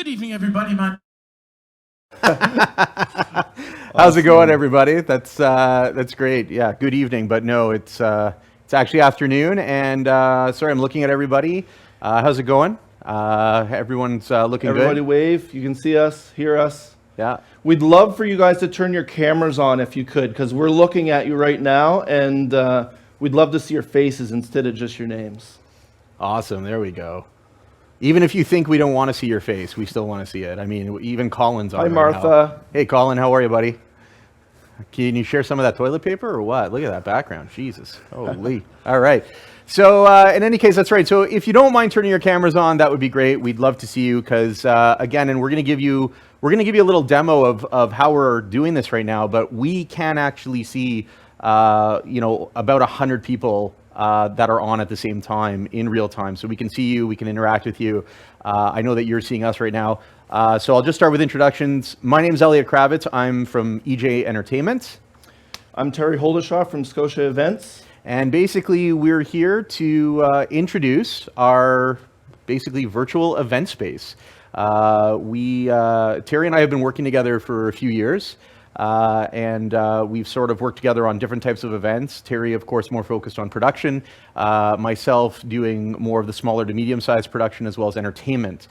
Good evening, everybody. How's it going, everybody? That's great. Yeah, good evening. But no, it's actually afternoon, and sorry, I'm looking at everybody. How's it going? Everyone's looking Everybody good. wave. You can see us, hear us. Yeah. We'd love for you guys to turn your cameras on if you could, because we're looking at you right now, and we'd love to see your faces instead of just your names. Awesome. There we go. Even if you think we don't want to see your face, we still want to see it. I mean, even Colin's on Hi, right Martha. now. Hey, Colin, how are you, buddy? Can you share some of that toilet paper or what? Look at that background. Jesus. Holy. All right. So in any case, that's right. So if you don't mind turning your cameras on, that would be great. We'd love to see you because, again, and we're going to give you a little demo of how we're doing this right now, but we can actually see, about 100 people that are on at the same time in real time. So we can see you, we can interact with you. I know that you're seeing us right now. So I'll just start with introductions. My name is Elliot Kravetz. I'm from EJ Entertainment. I'm Terry Holdershaw from Scotia Events. And basically we're here to introduce our basically virtual event space. Terry and I have been working together for a few years. And we've sort of worked together on different types of events. Terry, of course, more focused on production. Myself doing more of the smaller to medium-sized production as well as entertainment,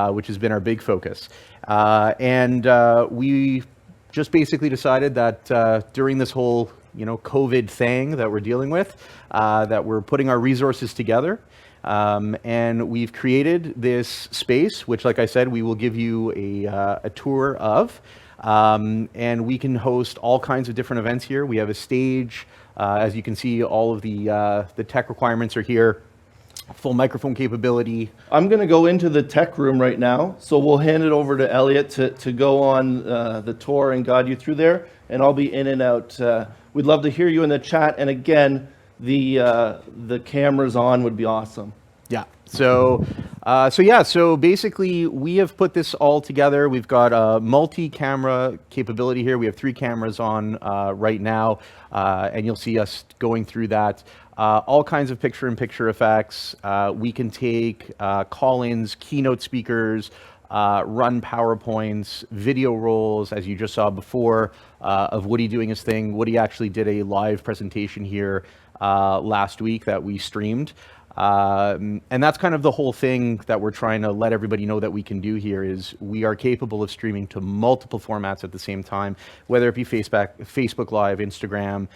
which has been our big focus. And we just basically decided that during this whole, COVID thing that we're dealing with, that we're putting our resources together. And we've created this space, which, like I said, we will give you a tour of. And we can host all kinds of different events here. We have a stage. As you can see, all of the tech requirements are here. Full microphone capability. I'm going to go into the tech room right now, so we'll hand it over to Elliot to go on the tour and guide you through there, and I'll be in and out. We'd love to hear you in the chat, and again, the cameras on would be awesome. Yeah. So basically we have put this all together. We've got a multi-camera capability here. We have 3 cameras on right now, and you'll see us going through that. All kinds of picture-in-picture effects. We can take call-ins, keynote speakers, run PowerPoints, video rolls, as you just saw before, of Woody doing his thing. Woody actually did a live presentation here last week that we streamed. And that's kind of the whole thing that we're trying to let everybody know that we can do here is we are capable of streaming to multiple formats at the same time, whether it be Facebook Live, Instagram,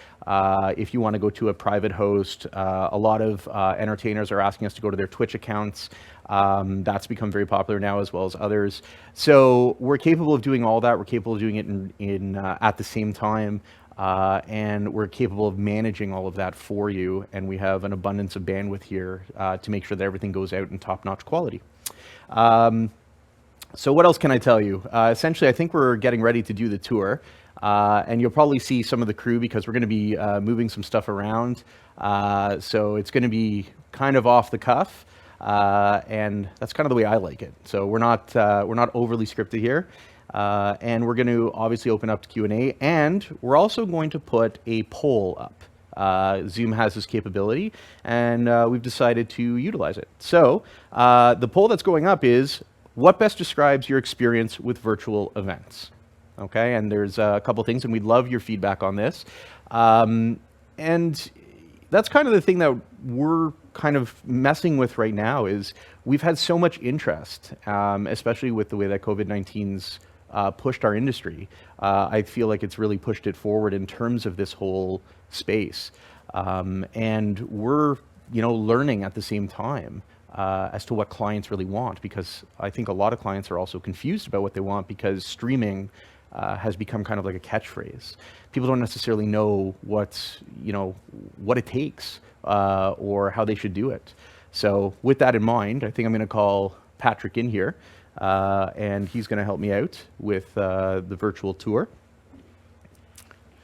if you want to go to a private host. A lot of entertainers are asking us to go to their Twitch accounts. That's become very popular now as well as others. So we're capable of doing all that. We're capable of doing it in at the same time. And we're capable of managing all of that for you, and we have an abundance of bandwidth here to make sure that everything goes out in top-notch quality. So what else can I tell you? Essentially, I think we're getting ready to do the tour, and you'll probably see some of the crew because we're going to be moving some stuff around. So it's going to be kind of off the cuff, and that's kind of the way I like it. So we're not overly scripted here. And we're going to obviously open up to Q&A, and we're also going to put a poll up. Zoom has this capability, and we've decided to utilize it. So the poll that's going up is, what best describes your experience with virtual events? Okay, and there's a couple things, and we'd love your feedback on this. And that's kind of the thing that we're kind of messing with right now is we've had so much interest, especially with the way that COVID-19's pushed our industry. I feel like it's really pushed it forward in terms of this whole space. And we're, learning at the same time as to what clients really want, because I think a lot of clients are also confused about what they want because streaming has become kind of like a catchphrase. People don't necessarily know what it takes or how they should do it. So with that in mind, I think I'm going to call Patrick in here. And he's going to help me out with the virtual tour.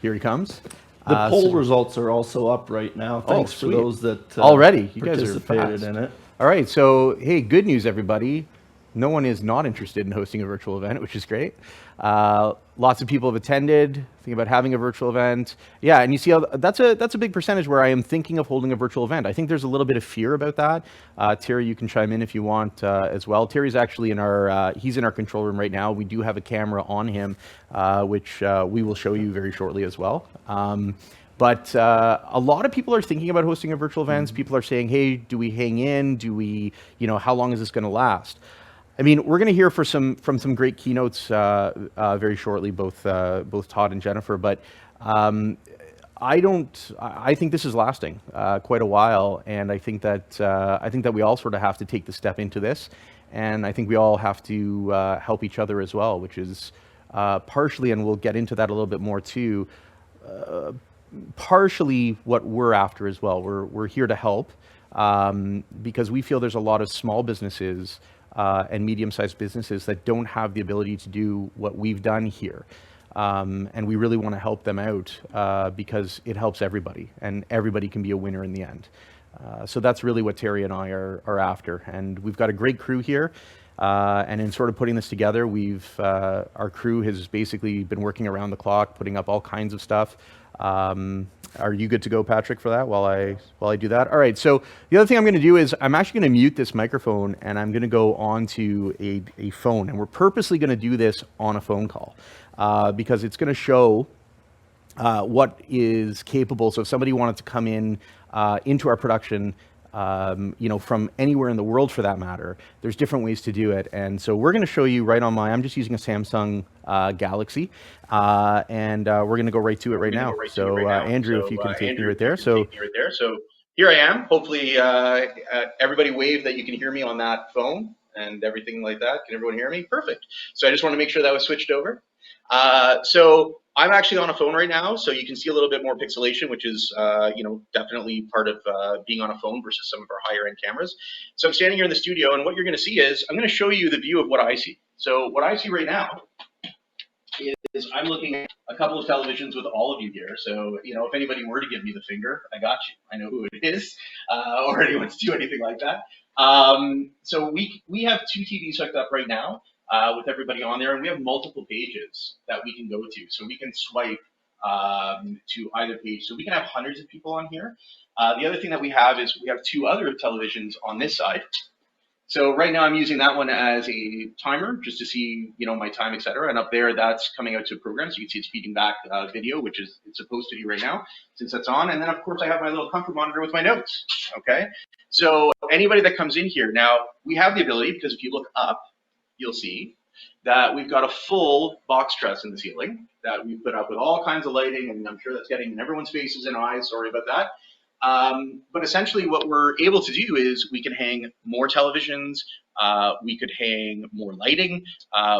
Here he comes. The poll results are also up right now. Thanks for those that already you guys are participated fast. in it. All right, so hey, good news, everybody. no one is not interested in hosting a virtual event, which is great. Lots of people have attended, thinking about having a virtual event. Yeah, and you see how that's a big percentage where I am thinking of holding a virtual event. I think there's a little bit of fear about that. Terry, you can chime in if you want as well. Terry's actually in our he's in our control room right now. We do have a camera on him, which we will show you very shortly as well. But a lot of people are thinking about hosting a virtual events. People are saying, hey, do we hang in? Do we, how long is this going to last? I mean, we're going to hear from some great keynotes very shortly, both Todd and Jennifer. But I think this is lasting quite a while, and I think that we all sort of have to take the step into this, and I think we all have to help each other as well, which is partially, and we'll get into that a little bit more too. Partially what we're after as well. We're here to help because we feel there's a lot of small businesses and medium-sized businesses that don't have the ability to do what we've done here. And we really want to help them out because it helps everybody, and everybody can be a winner in the end. So that's really what Terry and I are after. And we've got a great crew here. And in sort of putting this together, our crew has basically been working around the clock, putting up all kinds of stuff. Are you good to go, Patrick, for that while I do that? All right, so the other thing I'm going to do is I'm actually going to mute this microphone, and I'm going to go onto a phone, and we're purposely going to do this on a phone call because it's going to show what is capable. So if somebody wanted to come in into our production, from anywhere in the world for that matter, there's different ways to do it. And so we're going to show you right on I'm just using a Samsung Galaxy, and we're going to go right to it right now. So Andrew, if you can take me right there. So here I am. Hopefully everybody wave that you can hear me on that phone and everything like that. Can everyone hear me? Perfect. So I just want to make sure that was switched over. So I'm actually on a phone right now, so you can see a little bit more pixelation, which is, definitely part of being on a phone versus some of our higher end cameras. So I'm standing here in the studio, and what you're going to see is I'm going to show you the view of what I see. So what I see right now is I'm looking at a couple of televisions with all of you here. So, if anybody were to give me the finger, I got you. I know who it is, or anyone to do anything like that. So we have two TVs hooked up right now. With everybody on there, and we have multiple pages that we can go to. So we can swipe to either page. So we can have hundreds of people on here. The other thing that we have is we have two other televisions on this side. So right now I'm using that one as a timer just to see, my time, etc. And up there, that's coming out to a program. So you can see it's feeding back video, which is it's supposed to do right now since that's on. And then of course I have my little comfort monitor with my notes. Okay. So anybody that comes in here now, we have the ability, because if you look up, you'll see that we've got a full box truss in the ceiling that we put up with all kinds of lighting, and I'm sure that's getting in everyone's faces and eyes. Sorry about that. But essentially what we're able to do is we can hang more televisions, we could hang more lighting,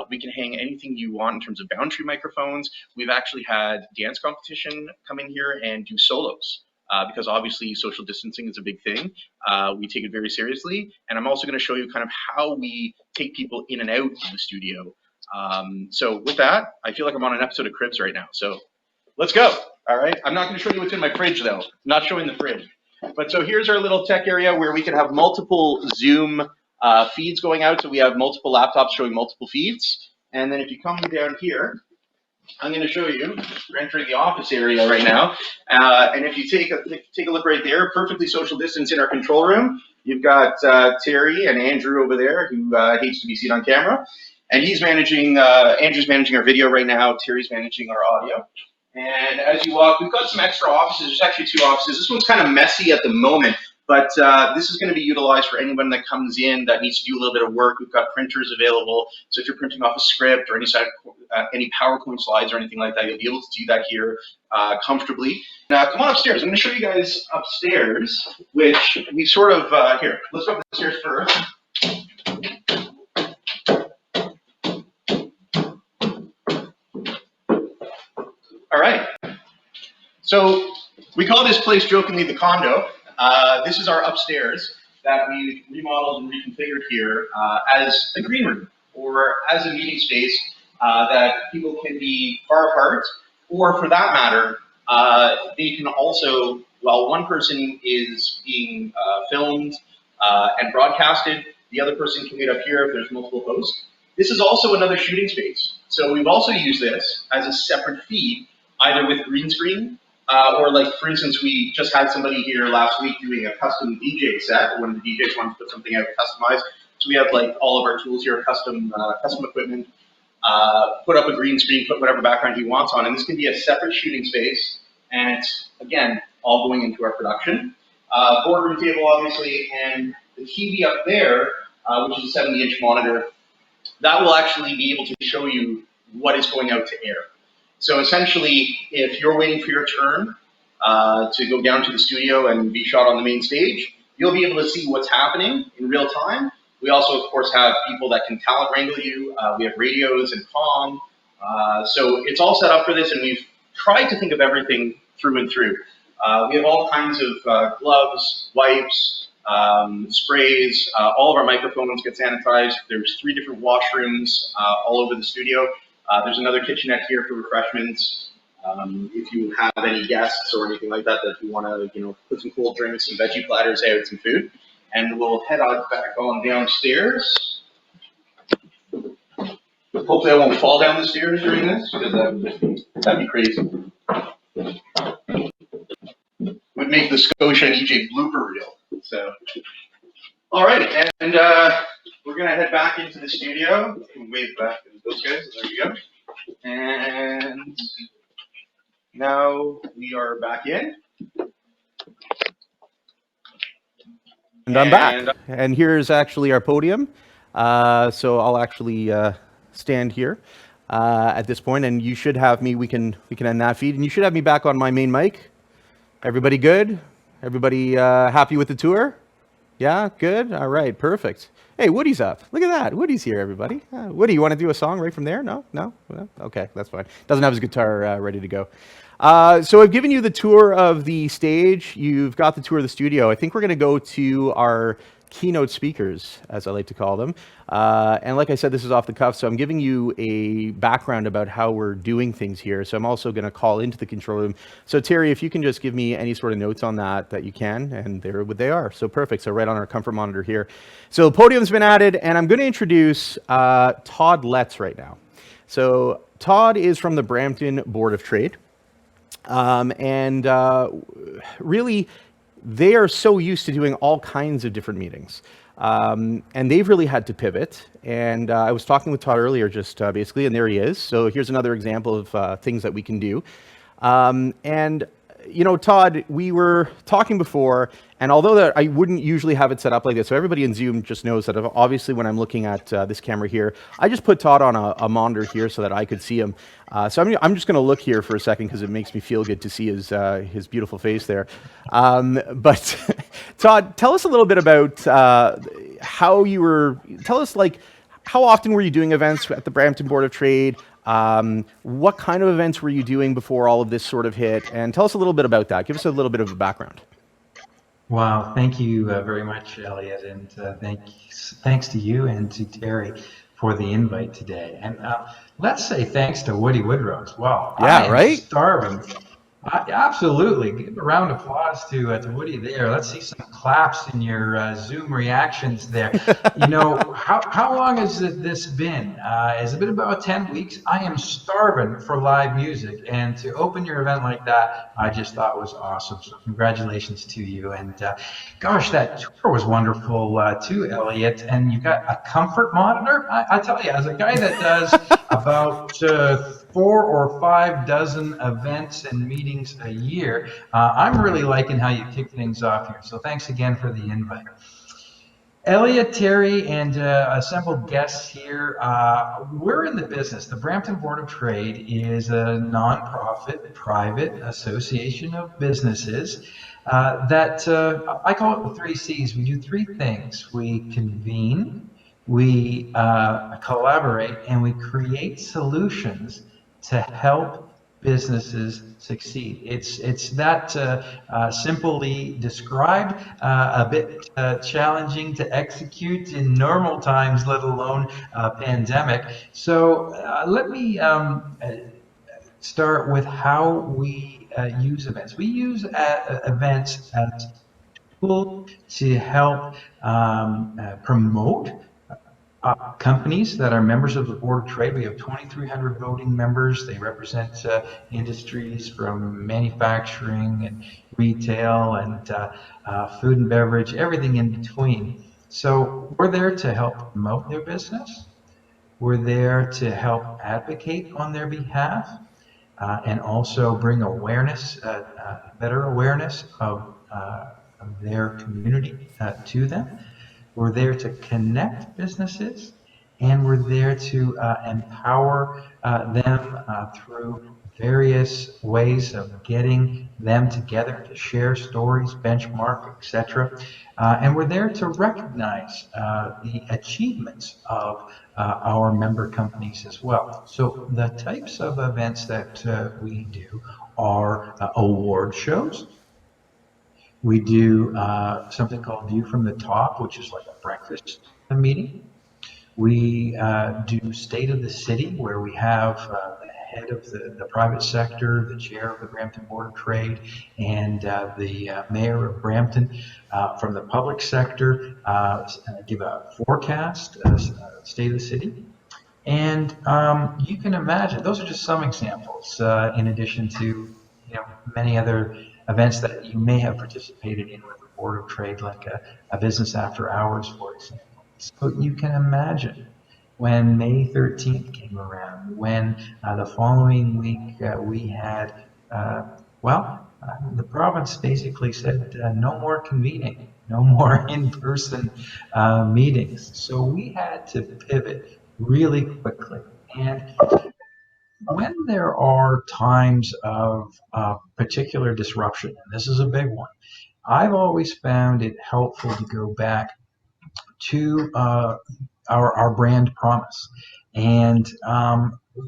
we can hang anything you want in terms of boundary microphones. We've actually had dance competition come in here and do solos. Because obviously social distancing is a big thing. We take it very seriously. And I'm also going to show you kind of how we take people in and out of the studio. So with that, I feel like I'm on an episode of Cribs right now. So let's go. All right. I'm not going to show you what's in my fridge, though. I'm not showing the fridge. But so here's our little tech area where we can have multiple Zoom feeds going out. So we have multiple laptops showing multiple feeds. And then if you come down here, I'm going to show you. We're entering the office area right now, and if you take a look right there, perfectly social distance in our control room. You've got Terry and Andrew over there, who hates to be seen on camera, and he's managing. Andrew's managing our video right now. Terry's managing our audio. And as you walk, we've got some extra offices. There's actually two offices. This one's kind of messy at the moment, but this is going to be utilized for anyone that comes in that needs to do a little bit of work. We've got printers available. So if you're printing off a script or any PowerPoint slides or anything like that, you'll be able to do that here comfortably. Now, come on upstairs. I'm going to show you guys upstairs, which we sort of, here, let's go upstairs first. All right. So we call this place jokingly the condo. This is our upstairs that we've remodeled and reconfigured here as a green room or as a meeting space that people can be far apart, or for that matter, they can also, while one person is being filmed and broadcasted, The other person can meet up here if there's multiple hosts. This is also another shooting space. So we've also used this as a separate feed, either with green screen, or like, for instance, we just had somebody here last week doing a custom DJ set when the DJs wanted to put something out customized. So we have like all of our tools here, custom equipment, put up a green screen, put whatever background he wants on, and this can be a separate shooting space, and it's, again, all going into our production. Boardroom table, obviously, and the TV up there, which is a 70-inch monitor, that will actually be able to show you what is going out to air. So essentially, if you're waiting for your turn to go down to the studio and be shot on the main stage, you'll be able to see what's happening in real time. We also, of course, have people that can talent wrangle you. We have radios and comm. So it's all set up for this, and we've tried to think of everything through and through. We have all kinds of gloves, wipes, sprays. All of our microphones get sanitized. There's 3 different washrooms all over the studio. There's another kitchenette here for refreshments. If you have any guests or anything like that you want to, put some cold drinks, some veggie platters out, some food. And we'll head on back on downstairs. Hopefully I won't fall down the stairs during this, because that'd be crazy. Would make the Scotia and EJ blooper reel. So, all right, and we're gonna head back into the studio. Wave back to those guys. There you go. And now we are back in. And I'm back. And here's actually our podium. So I'll actually stand here at this point, and you should have me. We can end that feed, and you should have me back on my main mic. Everybody good? Everybody happy with the tour? Yeah, good. All right, perfect. Hey, Woody's up. Look at that. Woody's here, everybody. Woody, you want to do a song right from there? No? Okay, that's fine. Doesn't have his guitar ready to go. So I've given you the tour of the stage. You've got the tour of the studio. I think we're going to go to our keynote speakers, as I like to call them. And like I said, this is off the cuff, so I'm giving you a background about how we're doing things here. So I'm also going to call into the control room. So Terry, if you can just give me any sort of notes on that you can, and there they are. So perfect. So right on our comfort monitor here. So the podium's been added, and I'm going to introduce Todd Letts right now. So Todd is from the Brampton Board of Trade. Really, they are so used to doing all kinds of different meetings. And they've really had to pivot. And I was talking with Todd earlier, just basically, and there he is. So here's another example of things that we can do. Todd, we were talking before, and although that I wouldn't usually have it set up like this, so everybody in Zoom just knows that obviously when I'm looking at this camera here, I just put Todd on a monitor here so that I could see him. So I'm just going to look here for a second because it makes me feel good to see his beautiful face there. But Todd, tell us a little bit about how often were you doing events at the Brampton Board of Trade? What kind of events were you doing before all of this sort of hit? And tell us a little bit about that. Give us a little bit of a background. Wow, thank you very much, Elliot, and thanks to you and to Terry for the invite today. And let's say thanks to Woody Woodrow as well. Yeah, right? Starving. Absolutely. Give a round of applause to Woody there. Let's see some claps in your Zoom reactions there. How long has this been? Has it been about 10 weeks? I am starving for live music, and to open your event like that, I just thought was awesome. So congratulations to you. And gosh, that tour was wonderful too, Elliot. And you got a comfort monitor? I tell you, as a guy that does about 4 or 5 dozen events and meetings a year, I'm really liking how you kick things off here. So thanks again for the invite. Elliot, Terry, and assembled guests here, we're in the business. The Brampton Board of Trade is a nonprofit, private association of businesses that I call it the 3 C's. We do 3 things. We convene, we collaborate, and we create solutions to help businesses succeed. It's that simply described, a bit challenging to execute in normal times, let alone pandemic. So let me start with how we use events. We use events at tool to help promote companies that are members of the Board of Trade. We have 2,300 voting members. They represent industries from manufacturing and retail and food and beverage, everything in between. So we're there to help promote their business. We're there to help advocate on their behalf and also bring awareness, better awareness of their community to them. We're there to connect businesses, and we're there to empower them through various ways of getting them together to share stories, benchmark, etc. And we're there to recognize the achievements of our member companies as well. So the types of events that we do are award shows. We do something called View from the Top, which is like a breakfast meeting. We do State of the City, where we have the head of the private sector, the chair of the Brampton Board of Trade, and the mayor of Brampton from the public sector give a forecast, State of the City. And you can imagine, those are just some examples, in addition to many other events that you may have participated in with the Board of Trade, like a business after hours, for example. So you can imagine when May 13th came around, when the following week we had, the province basically said no more convening, no more in-person meetings. So we had to pivot really quickly. And when there are times of particular disruption, and this is a big one, I've always found it helpful to go back to our brand promise. And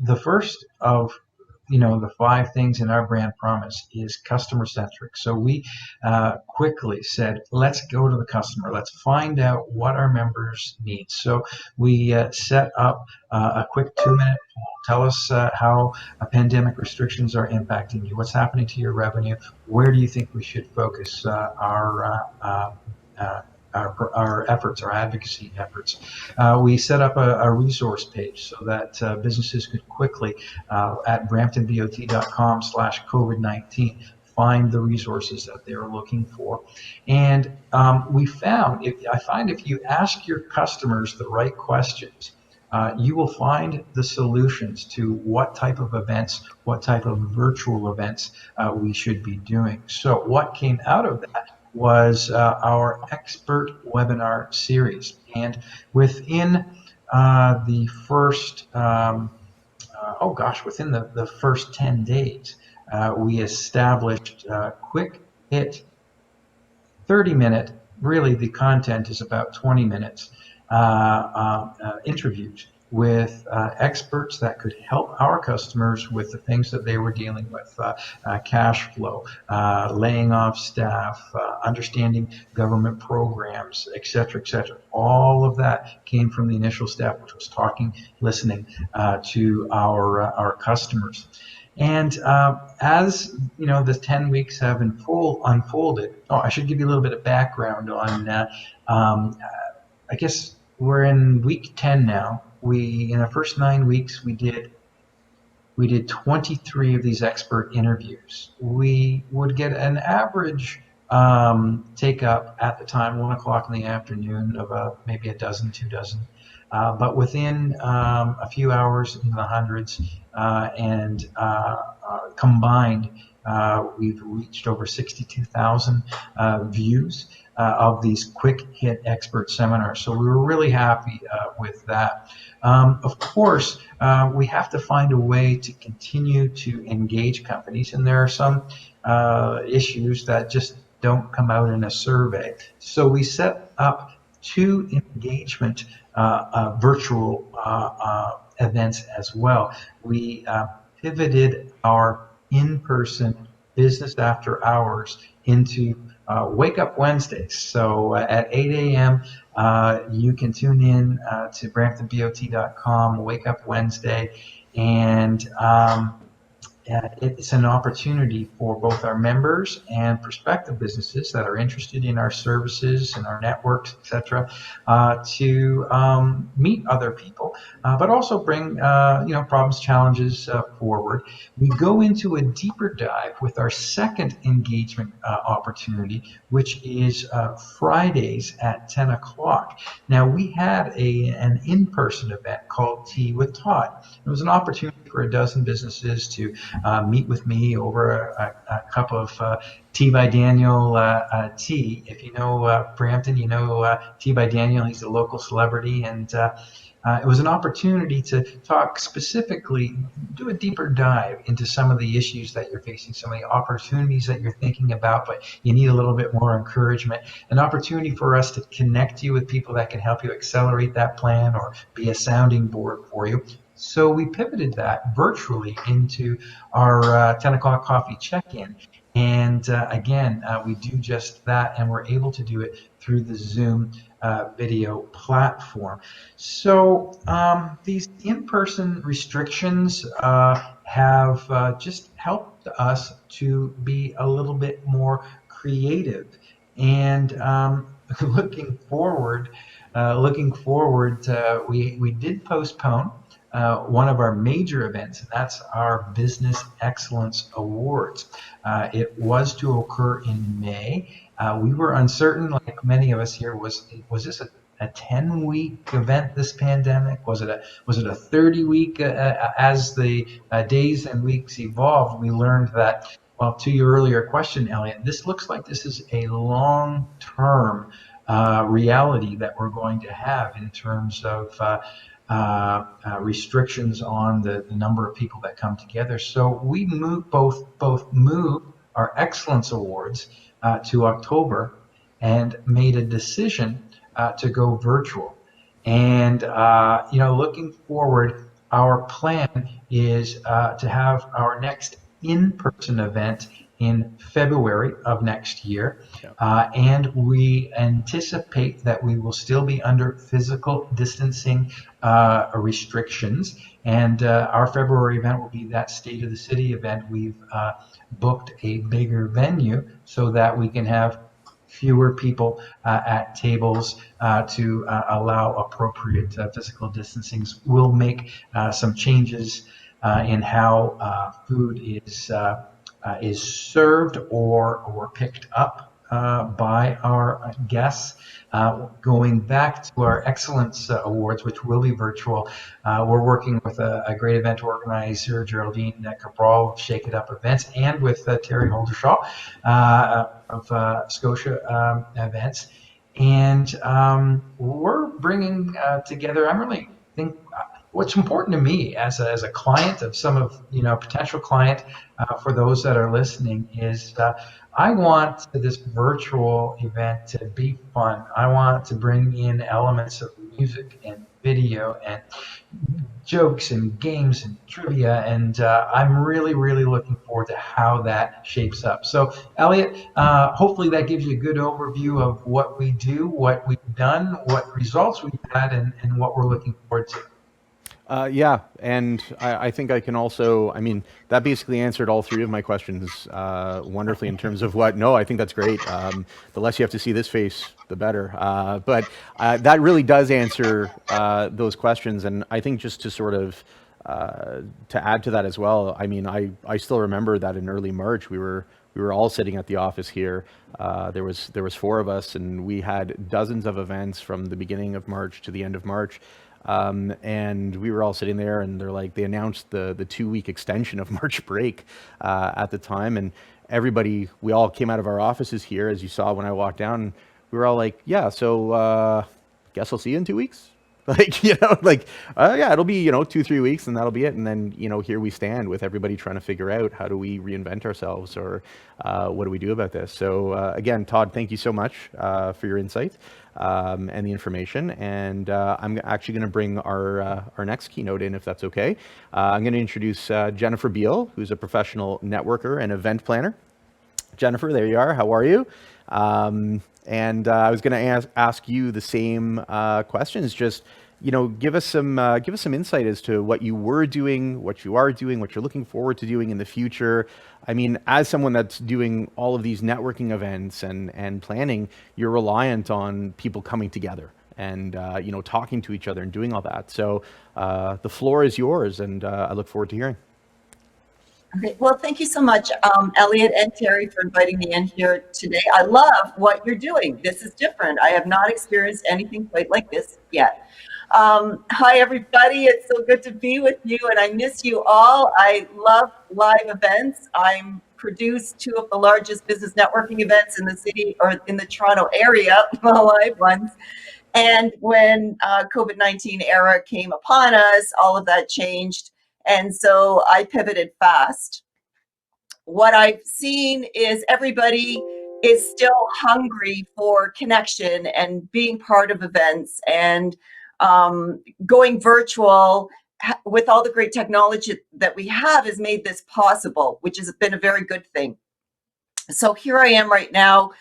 the first of the five things in our brand promise is customer centric. So we quickly said, let's go to the customer. Let's find out what our members need. So we set up a quick 2-minute poll. Tell us how pandemic restrictions are impacting you. What's happening to your revenue? Where do you think we should focus our efforts, our advocacy efforts. We set up a resource page so that businesses could quickly, at bramptonbot.com/COVID-19, find the resources that they're looking for. And we found, I find if you ask your customers the right questions, you will find the solutions to what type of events, what type of virtual events we should be doing. So what came out of that was our expert webinar series. And within the first, within the first 10 days, we established quick hit 30-minute, really the content is about 20 minutes, interviews with experts that could help our customers with the things that they were dealing with, cash flow, laying off staff, understanding government programs, et cetera, et cetera. All of that came from the initial step, which was talking, listening to our customers. And as the 10 weeks have unfolded, I should give you a little bit of background on I guess we're in week 10 now. In the first 9 weeks, we did 23 of these expert interviews. We would get an average take up at the time, 1 o'clock in the afternoon, of maybe a dozen, 2 dozen. But within a few hours, in the hundreds, and combined, we've reached over 62,000 views of these quick hit expert seminars. So we were really happy with that. Of course, we have to find a way to continue to engage companies, and there are some issues that just don't come out in a survey. So we set up 2 engagement virtual events as well. We pivoted our in-person business after hours into Wake Up Wednesdays. So at 8 a.m., you can tune in to bramptonbot.com, Wake Up Wednesday, and it's an opportunity for both our members and prospective businesses that are interested in our services and our networks, etc., to meet other people, but also bring problems, challenges forward. We go into a deeper dive with our second engagement opportunity, which is Fridays at 10 o'clock. Now, we had an in-person event called Tea with Todd. It was an opportunity for a dozen businesses to meet with me over a cup of Tea by Daniel tea. If you know Brampton, you know Tea by Daniel. He's a local celebrity, and it was an opportunity to talk specifically, do a deeper dive into some of the issues that you're facing, some of the opportunities that you're thinking about, but you need a little bit more encouragement. An opportunity for us to connect you with people that can help you accelerate that plan or be a sounding board for you. So we pivoted that virtually into our 10 o'clock coffee check-in. And again, we do just that, and we're able to do it through the Zoom video platform. So these in-person restrictions have just helped us to be a little bit more creative. And looking forward, we did postpone one of our major events, and that's our Business Excellence Awards. It was to occur in May. We were uncertain, like many of us here, was this a 10-week event, this pandemic? Was it a 30-week? As the days and weeks evolved, we learned that, well, to your earlier question, Elliot, this looks like this is a long-term reality that we're going to have in terms of restrictions on the number of people that come together. So we both moved our Excellence Awards to October and made a decision to go virtual. And looking forward, our plan is to have our next in-person event in February of next year. Yeah. And we anticipate that we will still be under physical distancing restrictions. And our February event will be that State of the City event. We've booked a bigger venue so that we can have fewer people at tables to allow appropriate physical distancing. We'll make some changes in how food is served or picked up by our guests. Going back to our Excellence Awards, which will be virtual, we're working with a great event organizer, Geraldine Cabral of Shake It Up Events, and with Terry Holdershaw of Scotia Events. And we're bringing together, I'm really think what's important to me as a client of some of, potential client for those that are listening is I want this virtual event to be fun. I want to bring in elements of music and video and jokes and games and trivia, and I'm really, really looking forward to how that shapes up. So, Elliot, hopefully that gives you a good overview of what we do, what we've done, what results we've had, and what we're looking forward to. Yeah, and I think I can also, that basically answered all three of my questions wonderfully in terms of no, I think that's great. The less you have to see this face, the better. But that really does answer those questions. And I think just to sort of, to add to that as well, I still remember that in early March, we were all sitting at the office here. There was four of us, and we had dozens of events from the beginning of March to the end of March. And we were all sitting there, and they announced the 2-week extension of March break at the time, and we all came out of our offices here, as you saw when I walked down. And we were all like, yeah, so guess I'll see you in 2 weeks. Yeah, it'll be 2-3 weeks, and that'll be it. And then here we stand with everybody trying to figure out how do we reinvent ourselves, or what do we do about this. So again, Todd, thank you so much for your insight and the information. And I'm actually going to bring our next keynote in, if that's okay. I'm going to introduce Jennifer Beal, who's a professional networker and event planner. Jennifer, there you are. How are you? And I was going to ask you the same questions. Just, give us some insight as to what you were doing, what you are doing, what you're looking forward to doing in the future. I mean, as someone that's doing all of these networking events and planning, you're reliant on people coming together and talking to each other and doing all that. So the floor is yours, and I look forward to hearing. Okay, well, thank you so much, Elliot and Terry, for inviting me in here today. I love what you're doing. This is different. I have not experienced anything quite like this yet. Hi, everybody. It's so good to be with you, and I miss you all. I love live events. I'm produced two of the largest business networking events in the city, or in the Toronto area, live ones. And when COVID-19 era came upon us, all of that changed. And so I pivoted fast. What I've seen is everybody is still hungry for connection and being part of events, and going virtual with all the great technology that we have has made this possible, which has been a very good thing. So here I am right now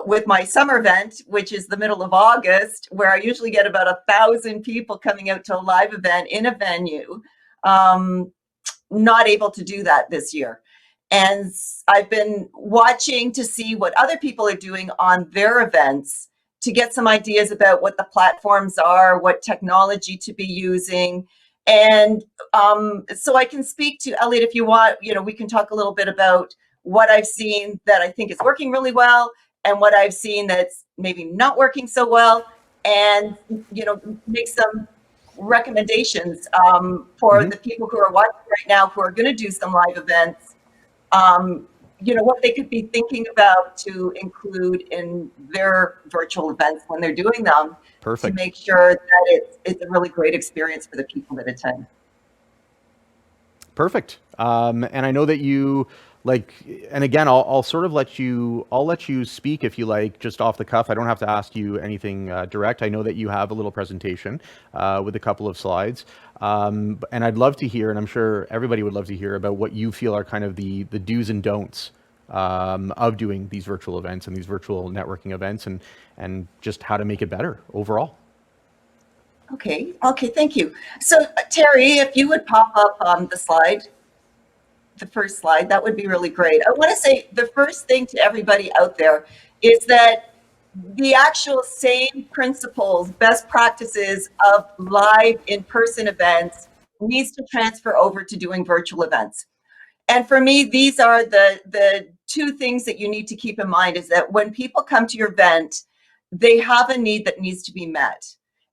with my summer event, which is the middle of August, where I usually get about 1,000 people coming out to a live event in a venue. Not able to do that this year. And I've been watching to see what other people are doing on their events to get some ideas about what the platforms are, what technology to be using. And so I can speak to Elliot if you want. We can talk a little bit about what I've seen that I think is working really well, and what I've seen that's maybe not working so well, and make some recommendations for the people who are watching right now, who are going to do some live events, what they could be thinking about to include in their virtual events when they're doing them. Perfect. To make sure that it's a really great experience for the people that attend. Perfect. And I know that you and again, I'll sort of let you speak if you like, just off the cuff. I don't have to ask you anything direct. I know that you have a little presentation with a couple of slides. And I'd love to hear, and I'm sure everybody would love to hear, about what you feel are kind of the do's and don'ts of doing these virtual events and these virtual networking events, and just how to make it better overall. Okay, thank you. So Terry, if you would pop up the first slide, that would be really great. I want to say the first thing to everybody out there is that the actual same principles, best practices of live in-person events needs to transfer over to doing virtual events. And for me, these are the two things that you need to keep in mind, is that when people come to your event, they have a need that needs to be met.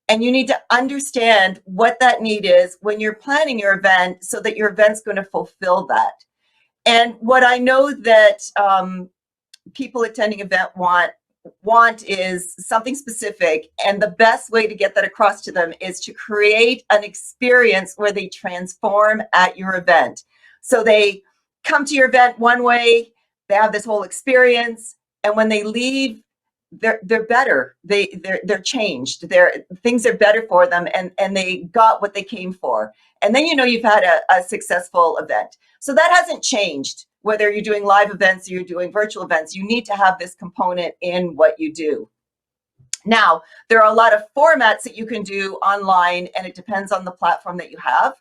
And you need to understand what that need is when you're planning your event, so that your event's going to fulfill that. And what I know that people attending event want is something specific. And the best way to get that across to them is to create an experience where they transform at your event. So they come to your event one way, they have this whole experience, and when they leave, they're better. They're changed. Things are better for them, and they got what they came for. And then you've had a successful event. So that hasn't changed. Whether you're doing live events or you're doing virtual events, you need to have this component in what you do. Now, there are a lot of formats that you can do online, and it depends on the platform that you have.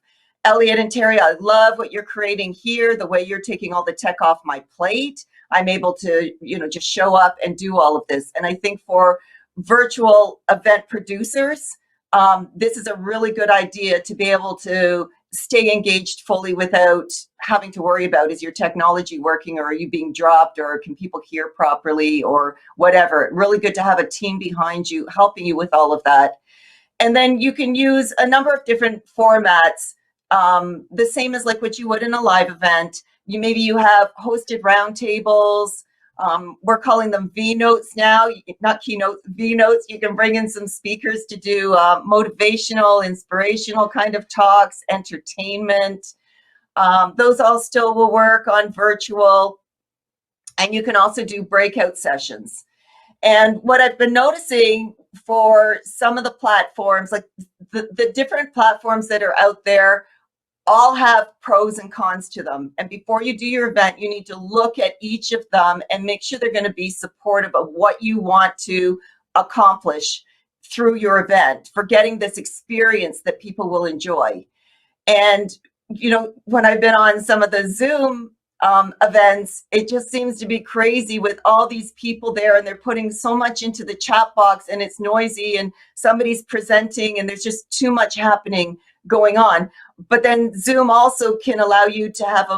Elliot and Terry, I love what you're creating here, the way you're taking all the tech off my plate. I'm able to, just show up and do all of this. And I think for virtual event producers, this is a really good idea to be able to stay engaged fully without having to worry about, is your technology working, or are you being dropped, or can people hear properly, or whatever. Really good to have a team behind you helping you with all of that. And then you can use a number of different formats, the same as like what you would in a live event. Maybe you have hosted roundtables. We're calling them V-notes now, not keynotes, V-notes. You can bring in some speakers to do motivational, inspirational kind of talks, entertainment. Those all still will work on virtual. And you can also do breakout sessions. And what I've been noticing for some of the platforms, like the different platforms that are out there, all have pros and cons to them. And before you do your event, you need to look at each of them and make sure they're going to be supportive of what you want to accomplish through your event, for getting this experience that people will enjoy. And, you know, when I've been on some of the Zoom events, it just seems to be crazy with all these people there, and they're putting so much into the chat box, and it's noisy, and somebody's presenting, and there's just too much happening going on. But then Zoom also can allow you to have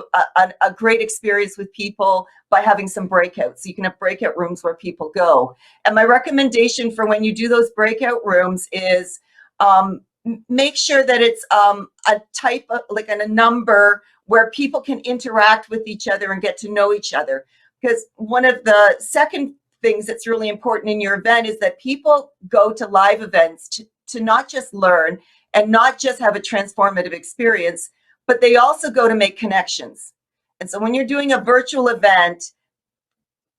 a great experience with people by having some breakouts. So you can have breakout rooms where people go. And my recommendation for when you do those breakout rooms is make sure that it's a type of, like, a number where people can interact with each other and get to know each other. Because one of the second things that's really important in your event is that people go to live events to not just learn and not just have a transformative experience, but they also go to make connections. And so when you're doing a virtual event,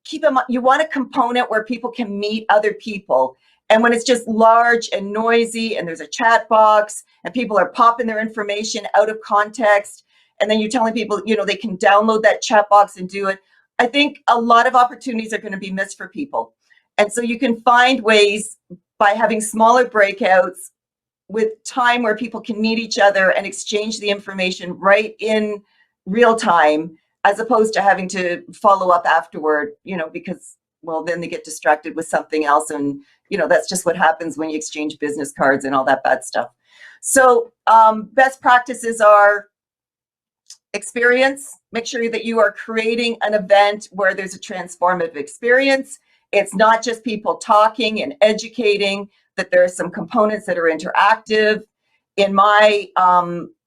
keep in mind, you want a component where people can meet other people. And when it's just large and noisy and there's a chat box and people are popping their information out of context, and then you're telling people, you know, they can download that chat box and do it, I think a lot of opportunities are going to be missed for people. And so you can find ways by having smaller breakouts with time where people can meet each other and exchange the information right in real time, as opposed to having to follow up afterward, you know, because, well, then they get distracted with something else. And, you know, that's just what happens when you exchange business cards and all that bad stuff. So best practices are experience. Make sure that you are creating an event where there's a transformative experience. It's not just people talking and educating, that there are some components that are interactive. In my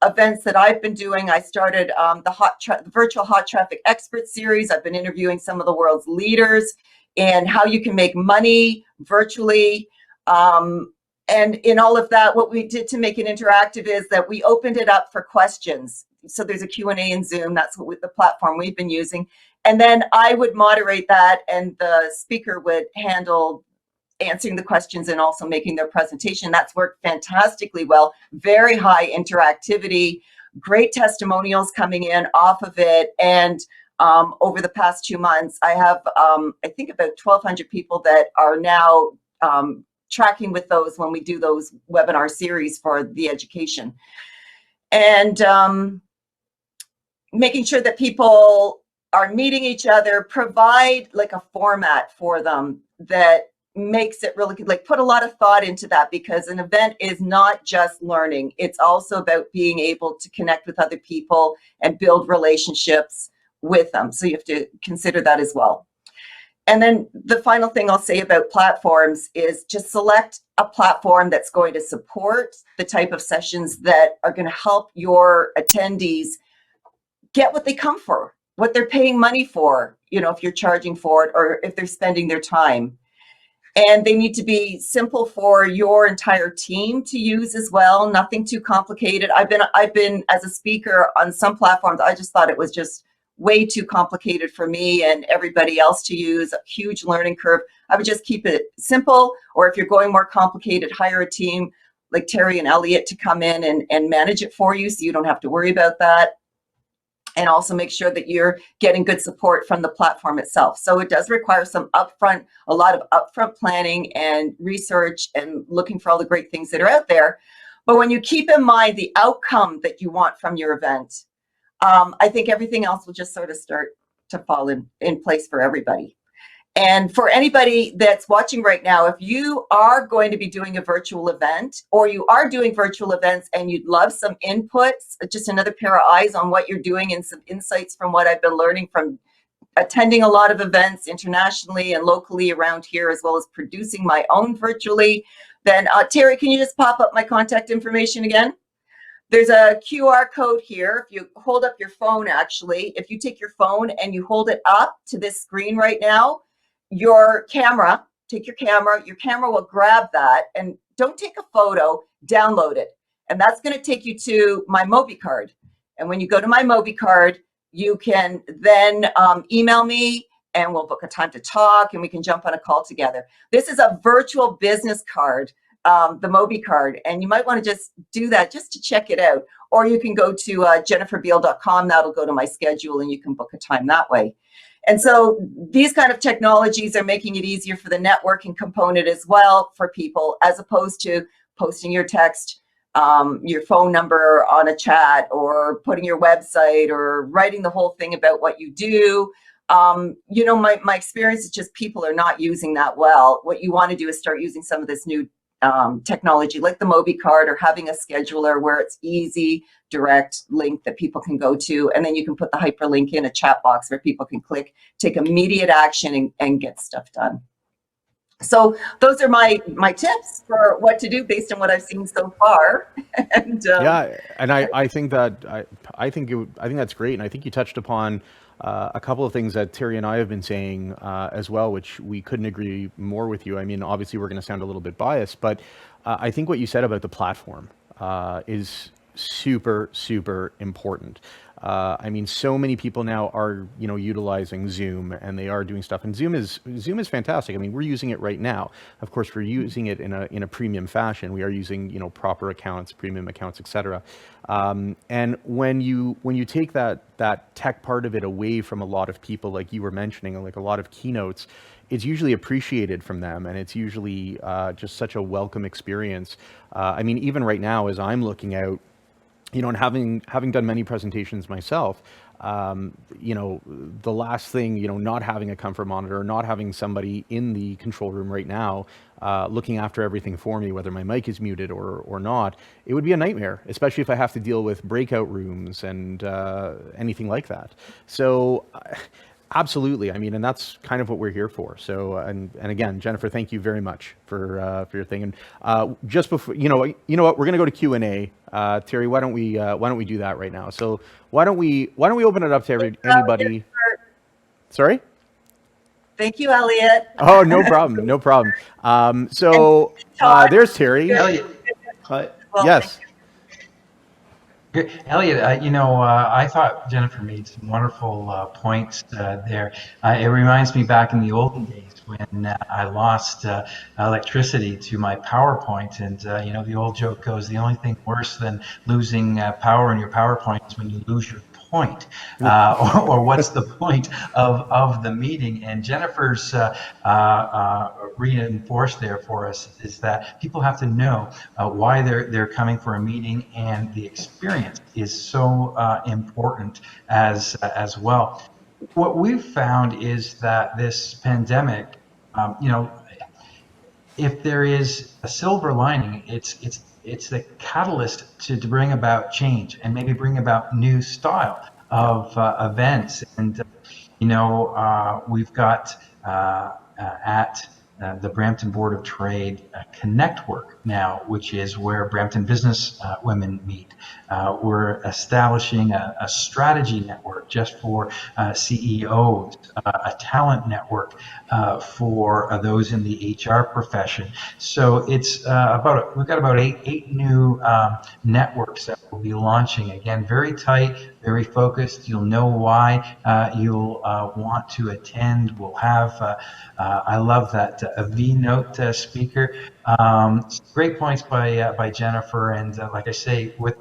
events that I've been doing, I started the virtual hot traffic expert series. I've been interviewing some of the world's leaders in how you can make money virtually. And in all of that, what we did to make it interactive is that we opened it up for questions. So there's a Q&A in Zoom. That's what the platform we've been using. And then I would moderate that, and the speaker would handle answering the questions and also making their presentation. That's worked fantastically well. Very high interactivity, great testimonials coming in off of it. And over the past 2 months, I have, I think, about 1,200 people that are now tracking with those when we do those webinar series for the education. And making sure that people are meeting each other, provide like a format for them that makes it really, like, put a lot of thought into that, because an event is not just learning. It's also about being able to connect with other people and build relationships with them. So you have to consider that as well. And then the final thing I'll say about platforms is just select a platform that's going to support the type of sessions that are going to help your attendees get what they come for, what they're paying money for, you know, if you're charging for it or if they're spending their time. And they need to be simple for your entire team to use as well, nothing too complicated. I've been as a speaker on some platforms, I just thought it was just way too complicated for me and everybody else to use, a huge learning curve. I would just keep it simple, or if you're going more complicated, hire a team like Terry and Elliot to come in and manage it for you so you don't have to worry about that. And also make sure that you're getting good support from the platform itself. So it does require a lot of upfront planning and research and looking for all the great things that are out there. But when you keep in mind the outcome that you want from your event, I think everything else will just sort of start to fall in place for everybody. And for anybody that's watching right now, if you are going to be doing a virtual event, or you are doing virtual events and you'd love some inputs, just another pair of eyes on what you're doing and some insights from what I've been learning from attending a lot of events internationally and locally around here, as well as producing my own virtually, then Terry, can you just pop up my contact information again? There's a QR code here. If you hold up your phone, actually, if you take your phone and you hold it up to this screen right now, your camera will grab that, and don't take a photo, download it. And that's going to take you to my MobiCard. And when you go to my MobiCard, you can then email me and we'll book a time to talk and we can jump on a call together. This is a virtual business card, the MobiCard, and you might want to just do that just to check it out. Or you can go to jenniferbeal.com. That'll go to my schedule and you can book a time that way. And so these kind of technologies are making it easier for the networking component as well for people, as opposed to posting your text, your phone number on a chat, or putting your website, or writing the whole thing about what you do. My experience is just people are not using that well. What you want to do is start using some of this new technology, like the Mobi card, or having a scheduler where it's easy, direct link that people can go to, and then you can put the hyperlink in a chat box where people can click, take immediate action, and get stuff done. So those are my tips for what to do based on what I've seen so far. And I think that's great, and I think you touched upon a couple of things that Terry and I have been saying as well, which we couldn't agree more with you. I mean, obviously we're going to sound a little bit biased, but I think what you said about the platform is super, super important. I mean, so many people now are, utilizing Zoom, and they are doing stuff, and Zoom is fantastic. I mean, we're using it right now. Of course, we're using it in a premium fashion. We are using, proper accounts, premium accounts, etc. And when you take that tech part of it away from a lot of people, like you were mentioning, like a lot of keynotes, it's usually appreciated from them, and it's usually just such a welcome experience. I mean, even right now, as I'm looking out, and having done many presentations myself, the last thing, not having a comfort monitor, not having somebody in the control room right now looking after everything for me, whether my mic is muted or not, it would be a nightmare, especially if I have to deal with breakout rooms and anything like that. So absolutely. I mean, and that's kind of what we're here for. So, and again, Jennifer, thank you very much for your thing. And just before, you know what, we're going to go to Q&A. Terry, why don't we do that right now? So why don't we open it up to anybody? Sorry? Thank you, Elliot. Oh, no problem. No problem. So there's Terry. Elliot. Hi. Well, Yes. Good. Elliot, I thought Jennifer made some wonderful points there. It reminds me back in the olden days when I lost electricity to my PowerPoint, and the old joke goes, the only thing worse than losing power in your PowerPoint is when you lose your point, or what's the point of the meeting. And Jennifer's reinforced there for us is that people have to know why they're coming for a meeting, and the experience is so important as well. What we've found is that this pandemic, if there is a silver lining, it's the catalyst to bring about change and maybe bring about new style of events. And we've got at the Brampton Board of Trade Connect Work now, which is where Brampton business women meet. We're establishing a strategy network just for CEOs, a talent network for those in the HR profession. So it's we've got about eight new networks that we'll be launching. Again, very tight, very focused. You'll know why you'll want to attend. We'll have, I love that, a V-note speaker. Great points by Jennifer. And like I say, with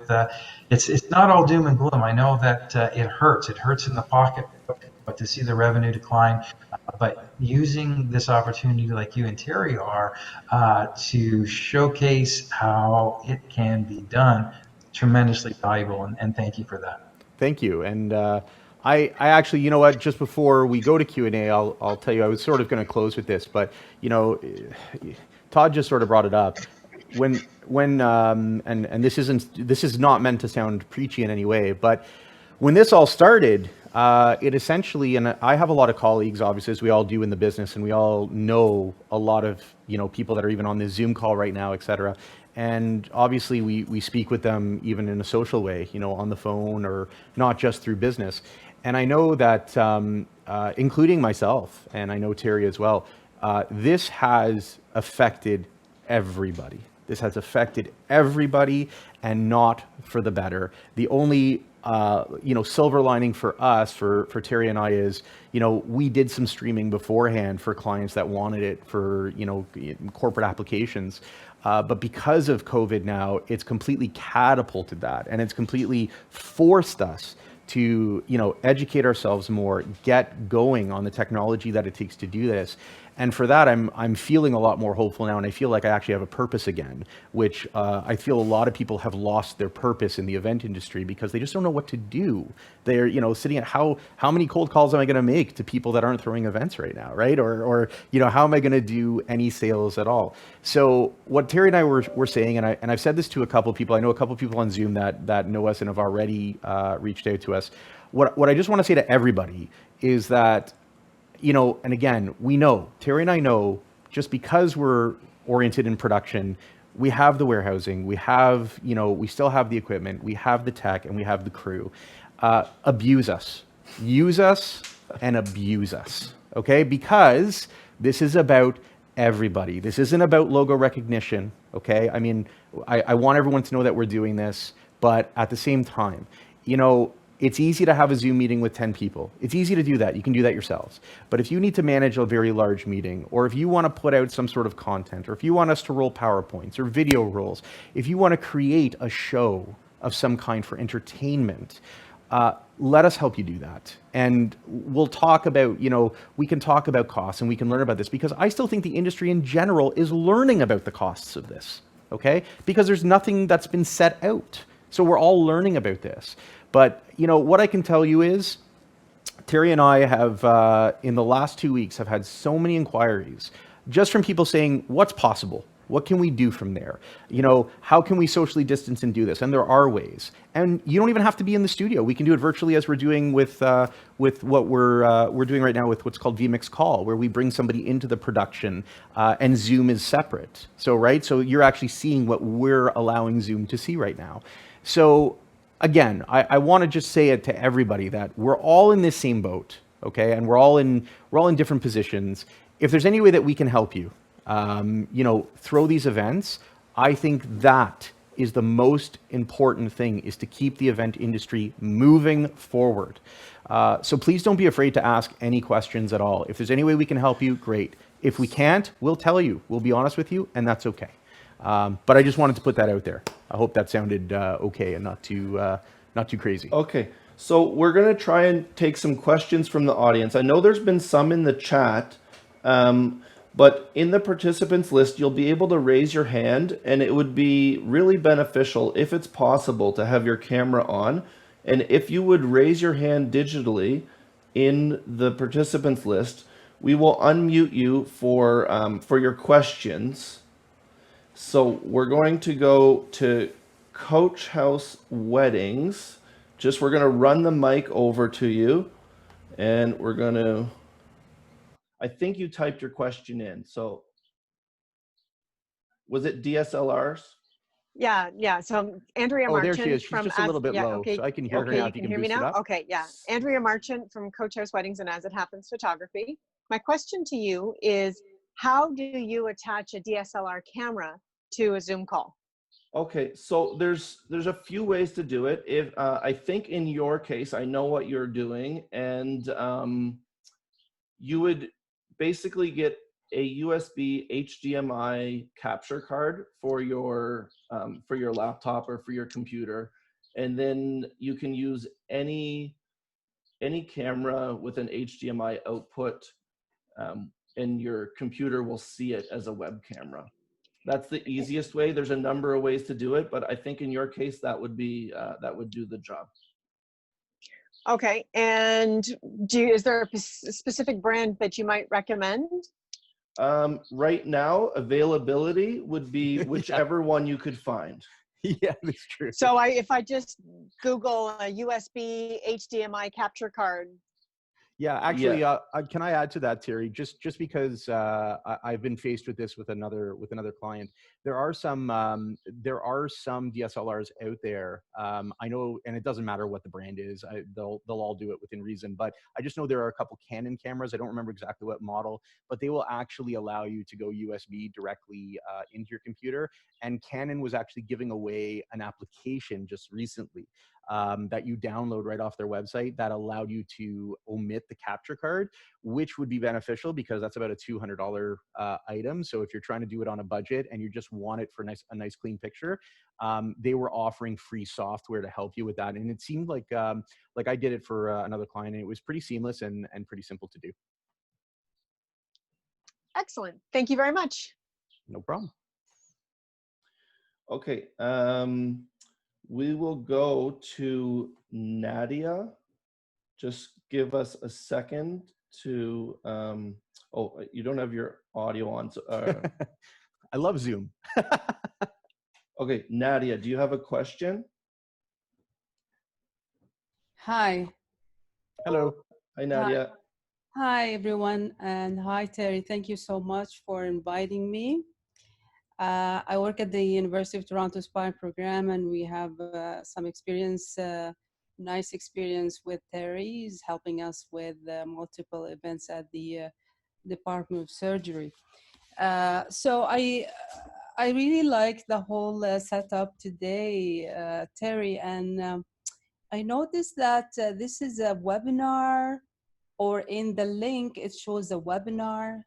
it's not all doom and gloom. I know that it hurts. It hurts in the pocketbook, but to see the revenue decline. But using this opportunity, like you and Terry are, to showcase how it can be done, tremendously valuable. And thank you for that. Thank you. And I actually, you know what, just before we go to Q&A, I'll tell you, I was sort of going to close with this, but, Todd just sort of brought it up. When and this is not meant to sound preachy in any way, but when this all started, it essentially, and I have a lot of colleagues, obviously, as we all do in the business, and we all know a lot of, people that are even on this Zoom call right now, et cetera. And obviously we speak with them even in a social way, on the phone, or not just through business. And I know that, including myself, and I know Terry as well, this has affected everybody. This has affected everybody, and not for the better. The only silver lining for us, for Terry and I, is, we did some streaming beforehand for clients that wanted it for, corporate applications. But because of COVID now, it's completely catapulted that, and it's completely forced us to, educate ourselves more, get going on the technology that it takes to do this. And for that, I'm feeling a lot more hopeful now, and I feel like I actually have a purpose again, which I feel a lot of people have lost their purpose in the event industry because they just don't know what to do. They're, sitting at how many cold calls am I going to make to people that aren't throwing events right now, right? Or how am I going to do any sales at all? So what Terry and I were saying, and I've said this to a couple of people. I know a couple of people on Zoom that know us and have already reached out to us. What I just want to say to everybody is that, and again, we know, Terry and I know, just because we're oriented in production, we have the warehousing, we have, we still have the equipment, we have the tech, and we have the crew. Abuse us, use us, and abuse us, okay? Because this is about everybody. This isn't about logo recognition, okay? I mean, I want everyone to know that we're doing this, but at the same time, it's easy to have a Zoom meeting with 10 people. It's easy to do that. You can do that yourselves. But if you need to manage a very large meeting, or if you want to put out some sort of content, or if you want us to roll PowerPoints or video rolls, if you want to create a show of some kind for entertainment, let us help you do that. And we'll talk about, we can talk about costs and we can learn about this, because I still think the industry in general is learning about the costs of this, okay? Because there's nothing that's been set out. So we're all learning about this. But, what I can tell you is Terry and I have, in the last 2 weeks, have had so many inquiries just from people saying, what's possible? What can we do from there? How can we socially distance and do this? And there are ways. And you don't even have to be in the studio. We can do it virtually, as we're doing with what we're doing right now with what's called vMix Call, where we bring somebody into the production and Zoom is separate. So you're actually seeing what we're allowing Zoom to see right now. So again, I want to just say it to everybody that we're all in this same boat, okay? And we're all in different positions. If there's any way that we can help you, throw these events, I think that is the most important thing, is to keep the event industry moving forward. So please don't be afraid to ask any questions at all. If there's any way we can help you, great. If we can't, we'll tell you. We'll be honest with you, and that's okay. But I just wanted to put that out there. I hope that sounded okay and not too crazy. Okay, so we're going to try and take some questions from the audience. I know there's been some in the chat, but in the participants list, you'll be able to raise your hand, and it would be really beneficial, if it's possible, to have your camera on. And if you would raise your hand digitally in the participants list, we will unmute you for your questions. So we're going to go to Coach House Weddings. We're going to run the mic over to you, and we're going to, I think you typed your question in. So was it DSLRs? Yeah. So Andrea Oh, there Marchant she is. She's from just a little bit low, okay. so I can hear her now. You If you can can hear me boost it now? up. Okay, yeah. Andrea Marchant from Coach House Weddings and As It Happens Photography. My question to you is, how do you attach a DSLR camera to a Zoom call? Okay, so there's a few ways to do it. If I think in your case, I know what you're doing, and you would basically get a USB HDMI capture card for your laptop or for your computer, and then you can use any camera with an HDMI output, and your computer will see it as a web camera. That's the easiest way. There's a number of ways to do it, but I think in your case that would be that would do the job. Okay, and is there a specific brand that you might recommend? Right now, availability would be whichever one you could find. Yeah, that's true. So if I just Google a USB HDMI capture card. Yeah, actually, can I add to that, Terry? Just because I've been faced with this with another client. There are some DSLRs out there. I know, and it doesn't matter what the brand is. They'll all do it within reason. But I just know there are a couple Canon cameras. I don't remember exactly what model, but they will actually allow you to go USB directly into your computer. And Canon was actually giving away an application just recently that you download right off their website that allowed you to omit the capture card, which would be beneficial because that's about a $200 item. So if you're trying to do it on a budget and you just want it for a nice clean picture, they were offering free software to help you with that. And it seemed like I did it for another client, and it was pretty seamless and pretty simple to do. Excellent. Thank you very much. No problem. Okay. We will go to Nadia. Just give us a second to, oh, you don't have your audio on. So, I love Zoom. okay, Nadia, do you have a question? Hi. Hello. Hi, Nadia. Hi, everyone. And hi, Terry. Thank you so much for inviting me. I work at the University of Toronto Spire program, and we have some experience, nice experience with Terry. He's helping us with multiple events at the Department of Surgery. So I really like the whole setup today, Terry, and I noticed that this is a webinar, or in the link it shows a webinar.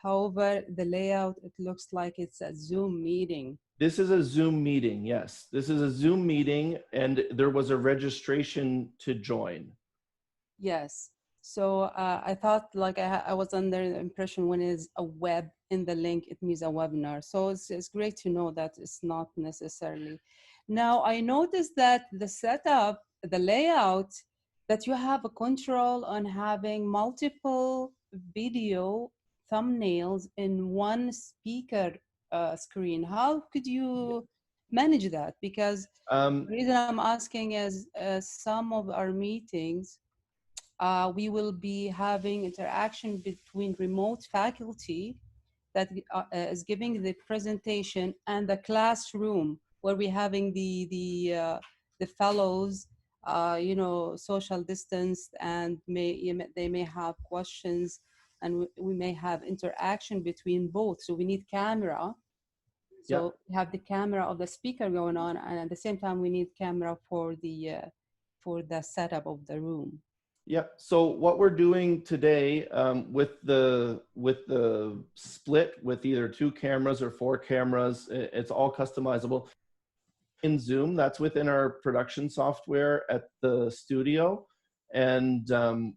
However, the layout, it looks like it's a Zoom meeting. This is a Zoom meeting, yes. This is a Zoom meeting, and there was a registration to join. Yes. So I thought, like, I was under the impression when it's a web in the link, it means a webinar. So it's great to know that it's not necessarily. Now, I noticed that the setup, the layout, that you have a control on having multiple video thumbnails in one speaker screen. How could you manage that? Because the reason I'm asking is some of our meetings, we will be having interaction between remote faculty that is giving the presentation and the classroom where we're having the fellows, you know, social distance, and they may have questions, and we may have interaction between both. So we need camera. So we have the camera of the speaker going on, and at the same time we need camera for the setup of the room. Yep. So what we're doing today with the split with either 2 cameras or 4 cameras, it's all customizable. In Zoom, that's within our production software at the studio. And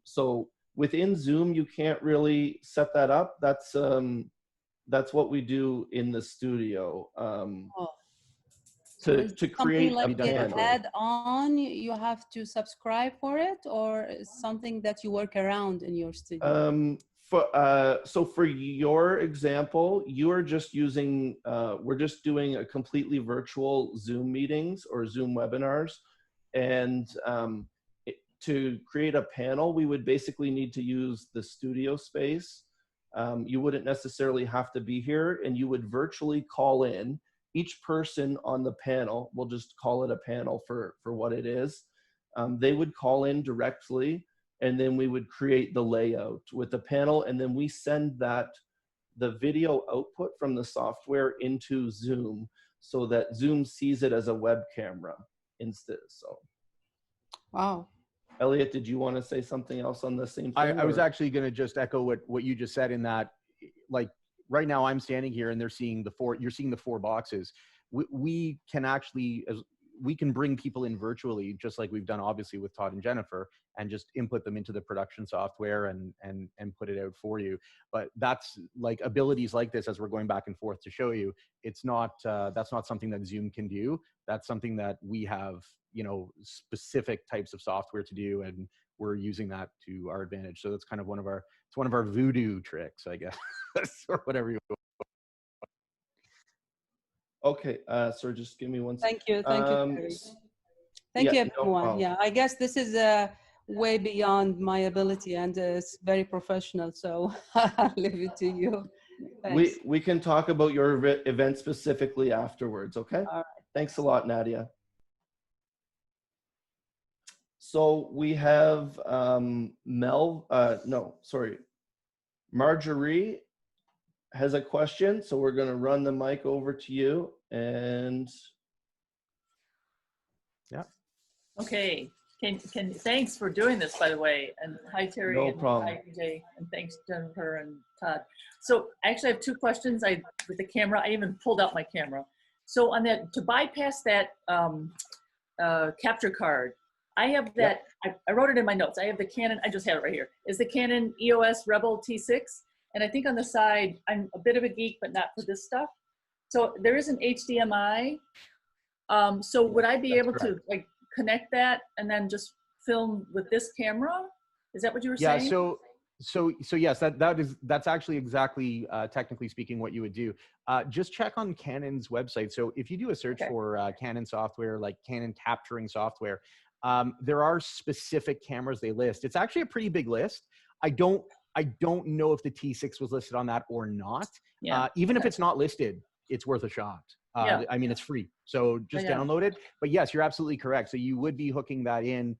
so within Zoom, you can't really set that up. That's what we do in the studio. To create like a an panel. add-on, you have to subscribe for it, or something that you work around in your studio? So for your example, you are just using, we're just doing a completely virtual Zoom meetings or Zoom webinars. And to create a panel, we would basically need to use the studio space. You wouldn't necessarily have to be here, and you would virtually call in. Each person on the panel, we'll just call it a panel for what it is. They would call in directly, and then we would create the layout with the panel, and then we send the video output from the software into Zoom so that Zoom sees it as a web camera instead. So, Wow. Elliot, did you want to say something else on the same thing? I was actually going to just echo what you just said, in that, like, right now I'm standing here and you're seeing the 4 boxes. We can actually, we can bring people in virtually, just like we've done obviously with Todd and Jennifer, and just input them into the production software and put it out for you. But that's like abilities like this, as we're going back and forth to show you, it's not, that's not something that Zoom can do. That's something that we have, you know, specific types of software to do, and we're using that to our advantage. So that's kind of one of our voodoo tricks, I guess, or whatever you want. Okay, so just give me one second. Thank you, Terry. Thank you, everyone. No, I guess this is way beyond my ability, and it's very professional, so I'll leave it to you. Thanks. We can talk about your event specifically afterwards, okay? All right. Thanks a lot, Nadia. So we have Marjorie has a question, so we're going to run the mic over to you. And yeah, Okay. Thanks for doing this, by the way. And hi, Terry. No and problem. Hi, EJ. And thanks, Jennifer and Todd. So I actually have two questions. With the camera, I even pulled out my camera. So on that, to bypass that capture card, I have that, I wrote it in my notes. I have the Canon, I just have it right here. Is the Canon EOS Rebel T6. And I think on the side, I'm a bit of a geek, but not for this stuff. So there is an HDMI. So would I be able to like connect that and then just film with this camera? Is that what you were saying? Yeah, so yes, that's actually exactly technically speaking what you would do. Just check on Canon's website. So if you do a search for Canon software, like Canon capturing software, there are specific cameras they list. It's actually a pretty big list. I don't know if the T6 was listed on that or not. Yeah. Even if it's not listed, it's worth a shot. I mean, it's free, so just download it. But yes, you're absolutely correct. So you would be hooking that in.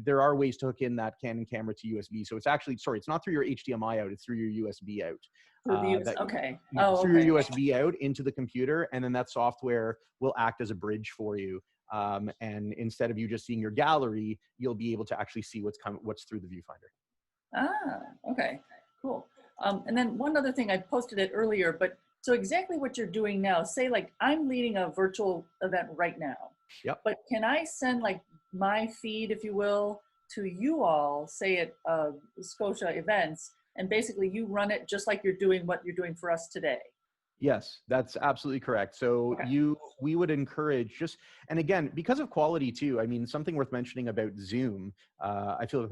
There are ways to hook in that Canon camera to USB. So it's actually, sorry, it's not through your HDMI out, it's through your USB out. Through your USB out into the computer, and then that software will act as a bridge for you. And instead of you just seeing your gallery, you'll be able to actually see what's through the viewfinder. Ah, okay, cool. And then one other thing, I posted it earlier, but so exactly what you're doing now, say like I'm leading a virtual event right now. Yep. But can I send like my feed, if you will, to you all, say at Scotia events, and basically you run it just like you're doing what you're doing for us today? Yes, that's absolutely correct. So we would encourage and again, because of quality too, I mean, something worth mentioning about Zoom, I feel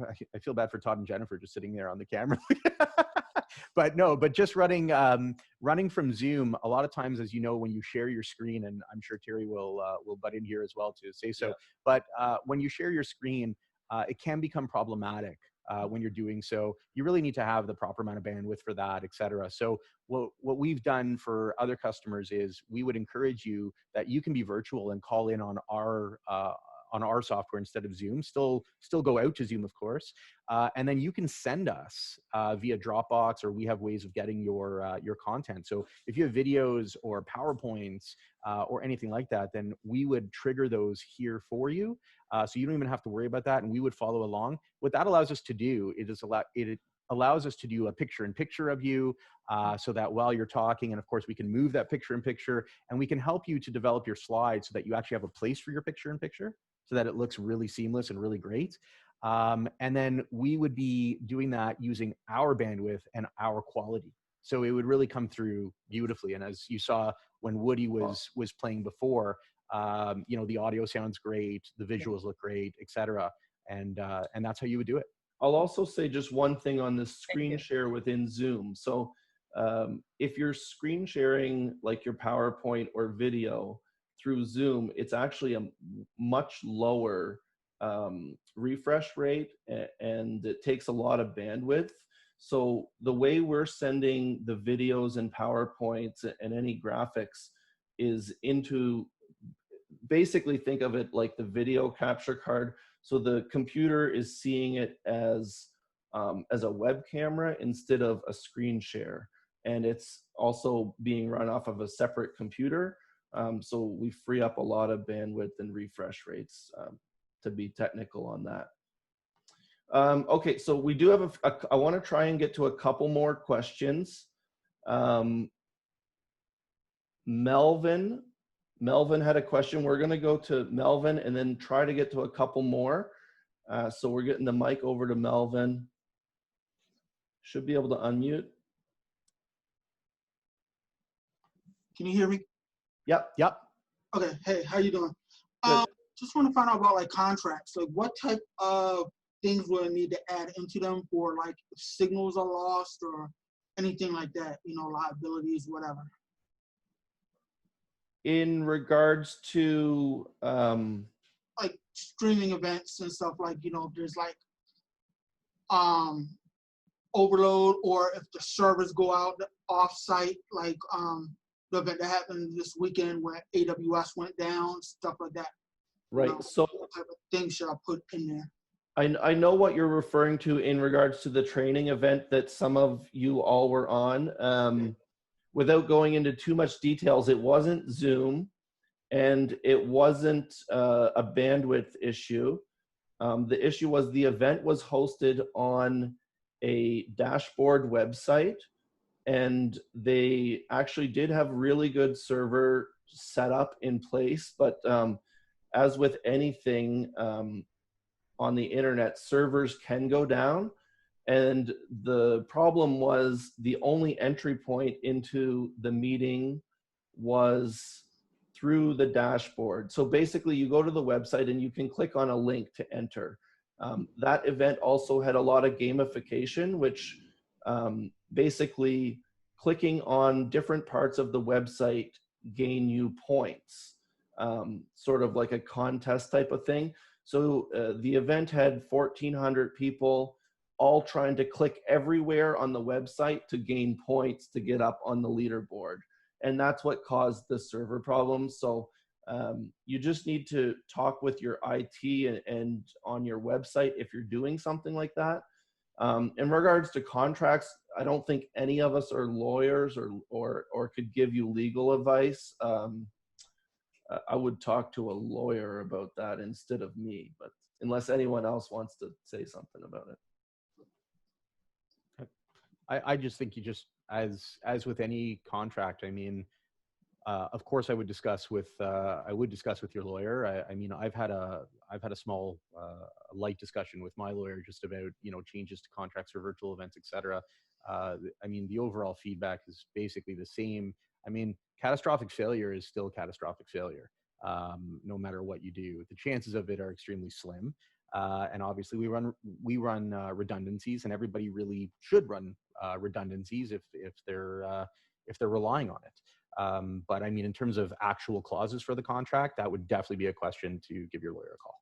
bad for Todd and Jennifer just sitting there on the camera. but just running from Zoom, a lot of times, as you know, when you share your screen, and I'm sure Terry will butt in here as well to say so, but when you share your screen, it can become problematic. When you're doing so, you really need to have the proper amount of bandwidth for that, et cetera. So what we've done for other customers is we would encourage you that you can be virtual and call in on our software instead of Zoom. Still go out to Zoom, of course, and then you can send us via Dropbox, or we have ways of getting your content. So if you have videos or PowerPoints or anything like that, then we would trigger those here for you. So you don't even have to worry about that, and we would follow along. What that allows us to do, it allows us to do a picture-in-picture of you, so that while you're talking, and of course we can move that picture-in-picture, and we can help you to develop your slides so that you actually have a place for your picture-in-picture, so that it looks really seamless and really great. And then we would be doing that using our bandwidth and our quality. So it would really come through beautifully. And as you saw when Woody was playing before, you know, the audio sounds great, the visuals look great, etc. And that's how you would do it. I'll also say just one thing on the screen share within Zoom. So if you're screen sharing like your PowerPoint or video through Zoom, it's actually a much lower refresh rate, and it takes a lot of bandwidth. So the way we're sending the videos and PowerPoints and any graphics is into, basically think of it like the video capture card. So the computer is seeing it as a web camera instead of a screen share. And it's also being run off of a separate computer. So we free up a lot of bandwidth and refresh rates, to be technical on that. Okay, so we do have I want to try and get to a couple more questions. Melvin had a question. We're going to go to Melvin and then try to get to a couple more. So we're getting the mic over to Melvin. Should be able to unmute. Can you hear me? Yep. Okay. Hey, how you doing? Good. Just want to find out about like contracts. Like, what type of things will I need to add into them for, like, if signals are lost or anything like that? You know, liabilities, whatever. In regards to like streaming events and stuff, like, you know, there's like overload, or if the servers go out off site, like the event that happened this weekend where AWS went down, stuff like that. right. You know, So what type of things should I put in there? I know what you're referring to in regards to the training event that some of you all were on. Without going into too much details, it wasn't Zoom. and it wasn't a bandwidth issue. The issue was the event was hosted on a dashboard website, and they actually did have really good server setup in place, but as with anything on the internet, servers can go down. And the problem was the only entry point into the meeting was through the dashboard. So basically you go to the website and you can click on a link to enter. That event also had a lot of gamification, which basically clicking on different parts of the website gain you points, sort of like a contest type of thing. So the event had 1,400 people all trying to click everywhere on the website to gain points to get up on the leaderboard. And that's what caused the server problems. So you just need to talk with your IT and on your website if you're doing something like that. In regards to contracts, I don't think any of us are lawyers or could give you legal advice. I would talk to a lawyer about that instead of me, but unless anyone else wants to say something about it. I just think you just, as with any contract, I mean, of course I would discuss with your lawyer. I mean, I've had a small light discussion with my lawyer just about, you know, changes to contracts for virtual events, etc. I mean, the overall feedback is basically the same. I mean, catastrophic failure is still catastrophic failure, no matter what you do. The chances of it are extremely slim. And obviously we run redundancies, and everybody really should run redundancies if they're relying on it. But I mean, in terms of actual clauses for the contract, that would definitely be a question to give your lawyer a call.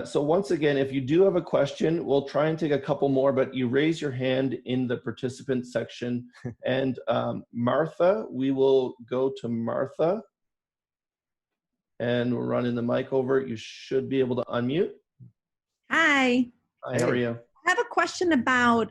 So once again, if you do have a question, we'll try and take a couple more, but you raise your hand in the participant section. And Martha, we will go to Martha. And we're running the mic over. You should be able to unmute. Hi. Hi, how are you? I have a question about,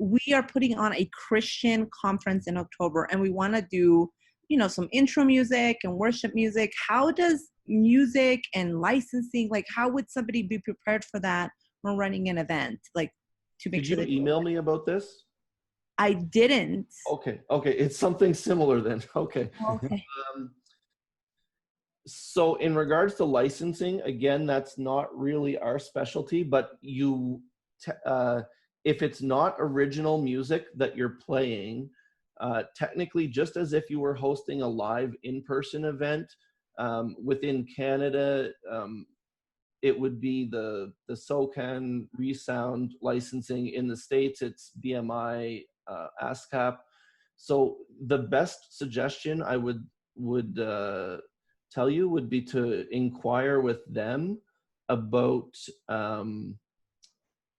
we are putting on a Christian conference in October, and we want to do, you know, some intro music and worship music. How does music and licensing, like how would somebody be prepared for that when running an event? Like to make sure Did you email me about this? I didn't. Okay, it's something similar then. Okay. Okay. So in regards to licensing, again, that's not really our specialty, but if it's not original music that you're playing, technically just as if you were hosting a live in-person event, within Canada, it would be the SOCAN resound licensing. In the States, it's BMI, ASCAP. So the best suggestion I would tell you would be to inquire with them about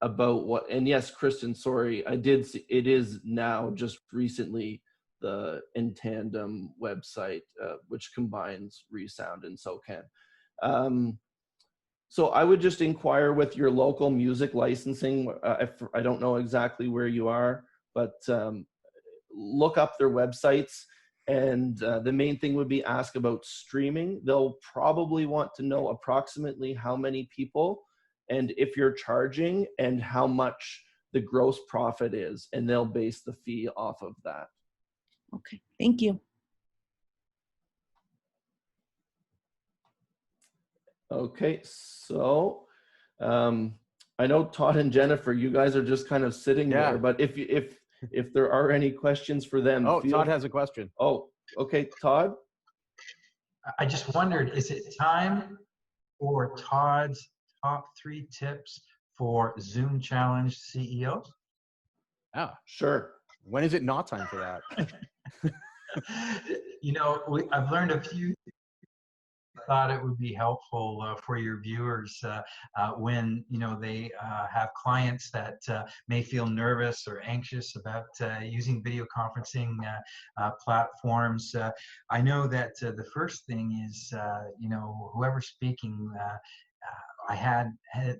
what, and yes, Kristen, sorry, I did see, it is now just recently the In Tandem website, which combines Resound and SOCAN. So I would just inquire with your local music licensing. If I don't know exactly where you are, but look up their websites. And the main thing would be ask about streaming. They'll probably want to know approximately how many people and if you're charging and how much the gross profit is, and they'll base the fee off of that. Okay, thank you. Okay, so I know Todd and Jennifer, you guys are just kind of sitting there, but if there are any questions for them. Oh, Todd has a question. Oh, okay, Todd? I just wondered, is it time for Todd's top 3 tips for Zoom Challenge CEOs? Yeah, sure. When is it not time for that? You know, I've learned a few. Thought it would be helpful for your viewers when, you know, they have clients that may feel nervous or anxious about using video conferencing platforms. I know that the first thing is, you know, whoever's speaking, I had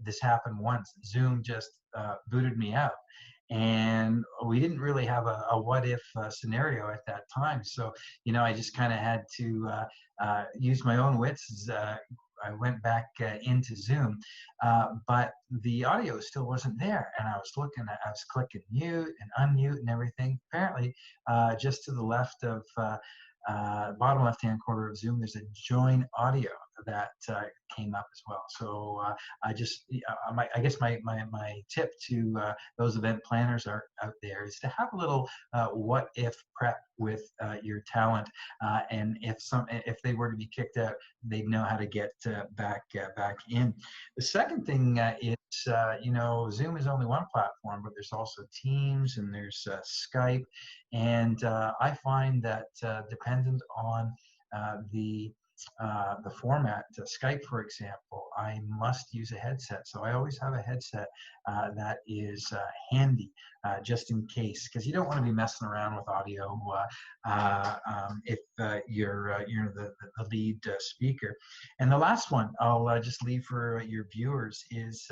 this happen once. Zoom just booted me out. and we didn't really have a what if scenario at that time. So, you know, I just kind of had to use my own wits. I went back into Zoom, but the audio still wasn't there. And I was clicking mute and unmute and everything. Apparently, just to the left of bottom left-hand corner of Zoom, there's a join audio that came up as well. So I guess my tip to those event planners are out there is to have a little what if prep with your talent, and if they were to be kicked out, they'd know how to get back in. The second thing is, you know, Zoom is only one platform, but there's also Teams and there's Skype, and I find that dependent on the format, Skype, for example, I must use a headset. So I always have a headset that is handy, just in case, because you don't want to be messing around with audio if you're the lead speaker. And the last one I'll just leave for your viewers is,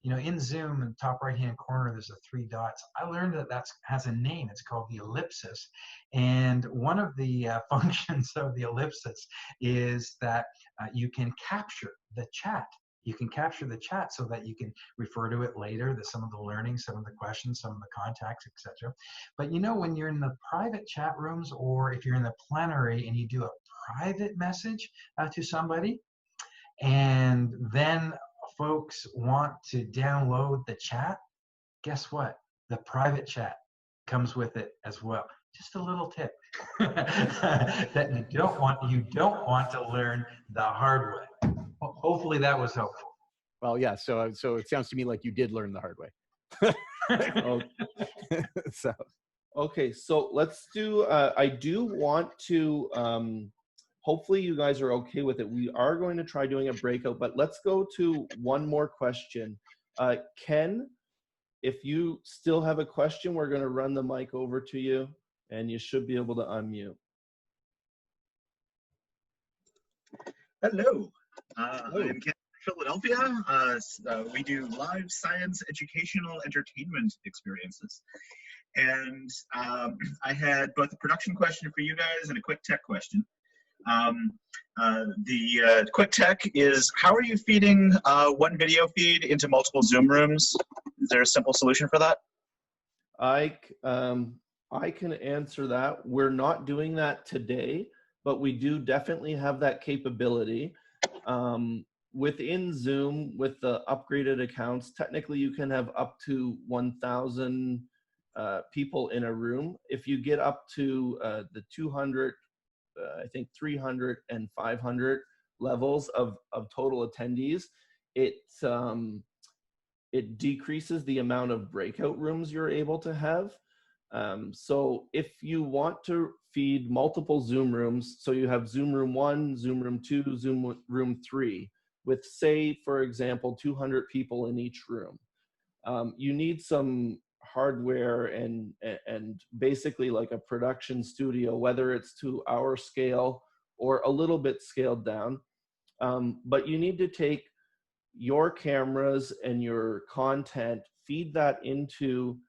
you know, in Zoom, in the top right-hand corner, there's 3 dots. I learned that has a name. It's called the ellipsis. And one of the functions of the ellipsis is that you can capture the chat. You can capture the chat so that you can refer to it later, some of the learning, some of the questions, some of the contacts, etc. But you know, when you're in the private chat rooms, or if you're in the plenary and you do a private message to somebody, and then folks want to download the chat, guess what? The private chat comes with it as well. Just a little tip that you don't want to learn the hard way. Hopefully that was helpful. Well, yeah. So it sounds to me like you did learn the hard way. So. Okay, so let's do. I do want to. Hopefully, you guys are okay with it. We are going to try doing a breakout, but let's go to one more question. Ken, if you still have a question, we're going to run the mic over to you, and you should be able to unmute. Hello. I'm Ken from Philadelphia. We do live science, educational, entertainment experiences. And I had both a production question for you guys and a quick tech question. The quick tech is, how are you feeding one video feed into multiple Zoom rooms? Is there a simple solution for that? I can answer that. We're not doing that today, but we do definitely have that capability. Within Zoom, with the upgraded accounts, technically you can have up to 1,000 people in a room. If you get up to the 200, I think 300 and 500 levels of total attendees, it decreases the amount of breakout rooms you're able to have. So if you want to feed multiple Zoom rooms, so you have Zoom room 1, Zoom room 2, Zoom room 3, with, say, for example, 200 people in each room, you need some hardware and basically like a production studio, whether it's to our scale or a little bit scaled down. But you need to take your cameras and your content, feed that into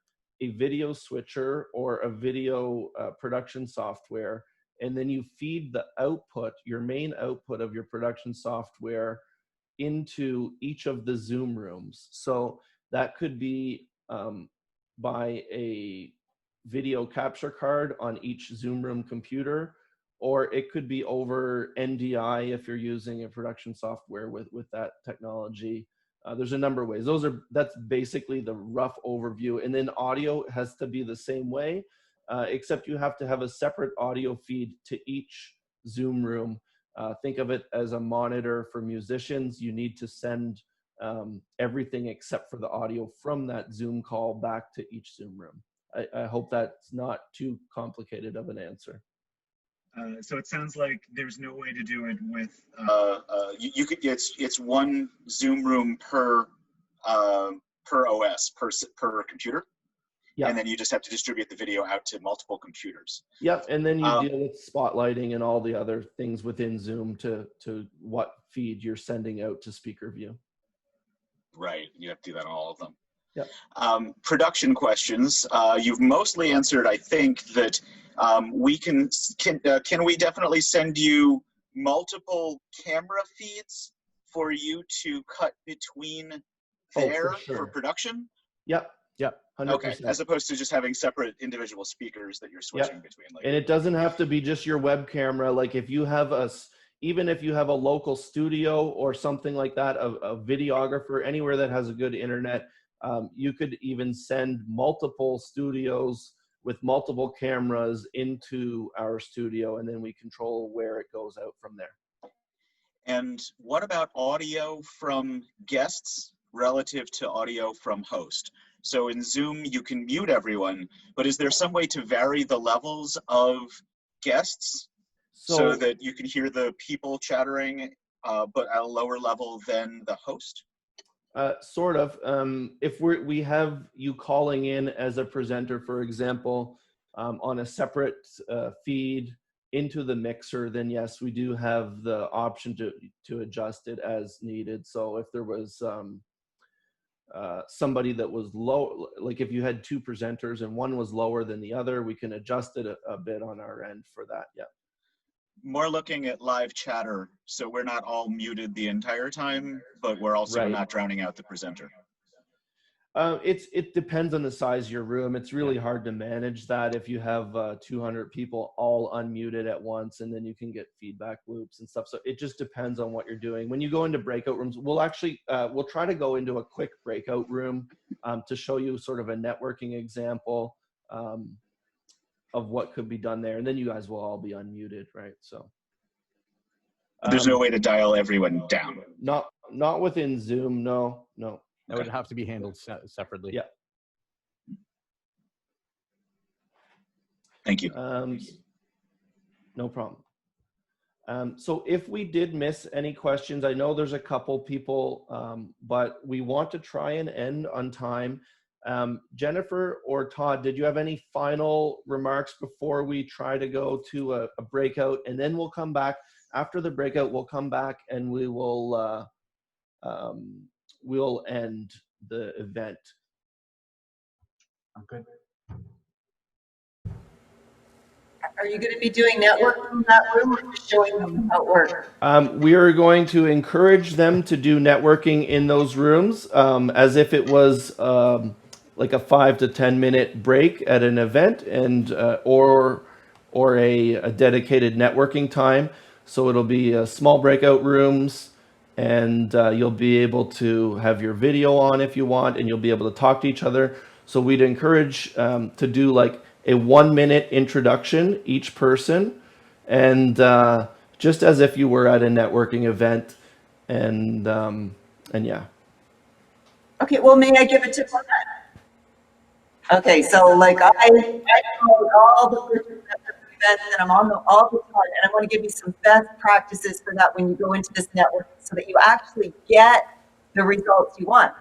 a video switcher or a video production software, and then you feed the output, your main output of your production software, into each of the Zoom rooms. So that could be by a video capture card on each Zoom room computer, or it could be over NDI if you're using a production software with that technology. There's a number of ways. That's basically the rough overview. And then audio has to be the same way, except you have to have a separate audio feed to each Zoom room. Think of it as a monitor for musicians. You need to send everything except for the audio from that Zoom call back to each Zoom room. I hope that's not too complicated of an answer. So it sounds like there's no way to do it with you could. It's one Zoom room per OS per computer. Yeah. And then you just have to distribute the video out to multiple computers. Yep, and then you deal with spotlighting and all the other things within Zoom to what feed you're sending out to speaker view. Right, you have to do that on all of them. Production questions. You've mostly answered, I think, that we can we definitely send you multiple camera feeds for you to cut between there for production? Yep. 100%. Okay, as opposed to just having separate individual speakers that you're switching between. Like, and it doesn't have to be just your web camera. Like if you have even if you have a local studio or something like that, a videographer, anywhere that has a good internet, you could even send multiple studios with multiple cameras into our studio, and then we control where it goes out from there. And what about audio from guests relative to audio from host? So in Zoom, you can mute everyone, but is there some way to vary the levels of guests so that you can hear the people chattering, but at a lower level than the host? Sort of. If we have you calling in as a presenter, for example, on a separate feed into the mixer, then yes, we do have the option to adjust it as needed. So if there was somebody that was low, like if you had two presenters and one was lower than the other, we can adjust it a bit on our end for that. Yeah. More looking at live chatter, so we're not all muted the entire time, but we're also not drowning out the presenter. It depends on the size of your room. It's really hard to manage that if you have 200 people all unmuted at once, and then you can get feedback loops and stuff. So it just depends on what you're doing. When you go into breakout rooms, we'll actually we'll try to go into a quick breakout room to show you sort of a networking example of what could be done there, and then you guys will all be unmuted, right? So there's no way to dial everyone down. Not within Zoom. No. That would have to be handled separately. Yeah. Thank you. No problem. So if we did miss any questions, I know there's a couple people, but we want to try and end on time. Jennifer or Todd, did you have any final remarks before we try to go to a breakout? And then we'll come back. After the breakout, we'll come back and we will we'll end the event. I'm good. Are you going to be doing networking in that room or just showing them how it works? We are going to encourage them to do networking in those rooms as if it was like a 5 to 10 minute break at an event, and or a dedicated networking time. So it'll be small breakout rooms, and you'll be able to have your video on if you want, and you'll be able to talk to each other. So we'd encourage to do like a 1 minute introduction each person, and just as if you were at a networking event, and yeah. Okay, well, may I give a tip on that? Okay, so like I promote all the events, and I'm on all the time, and I want to give you some best practices for that when you go into this network, so that you actually get the results you want.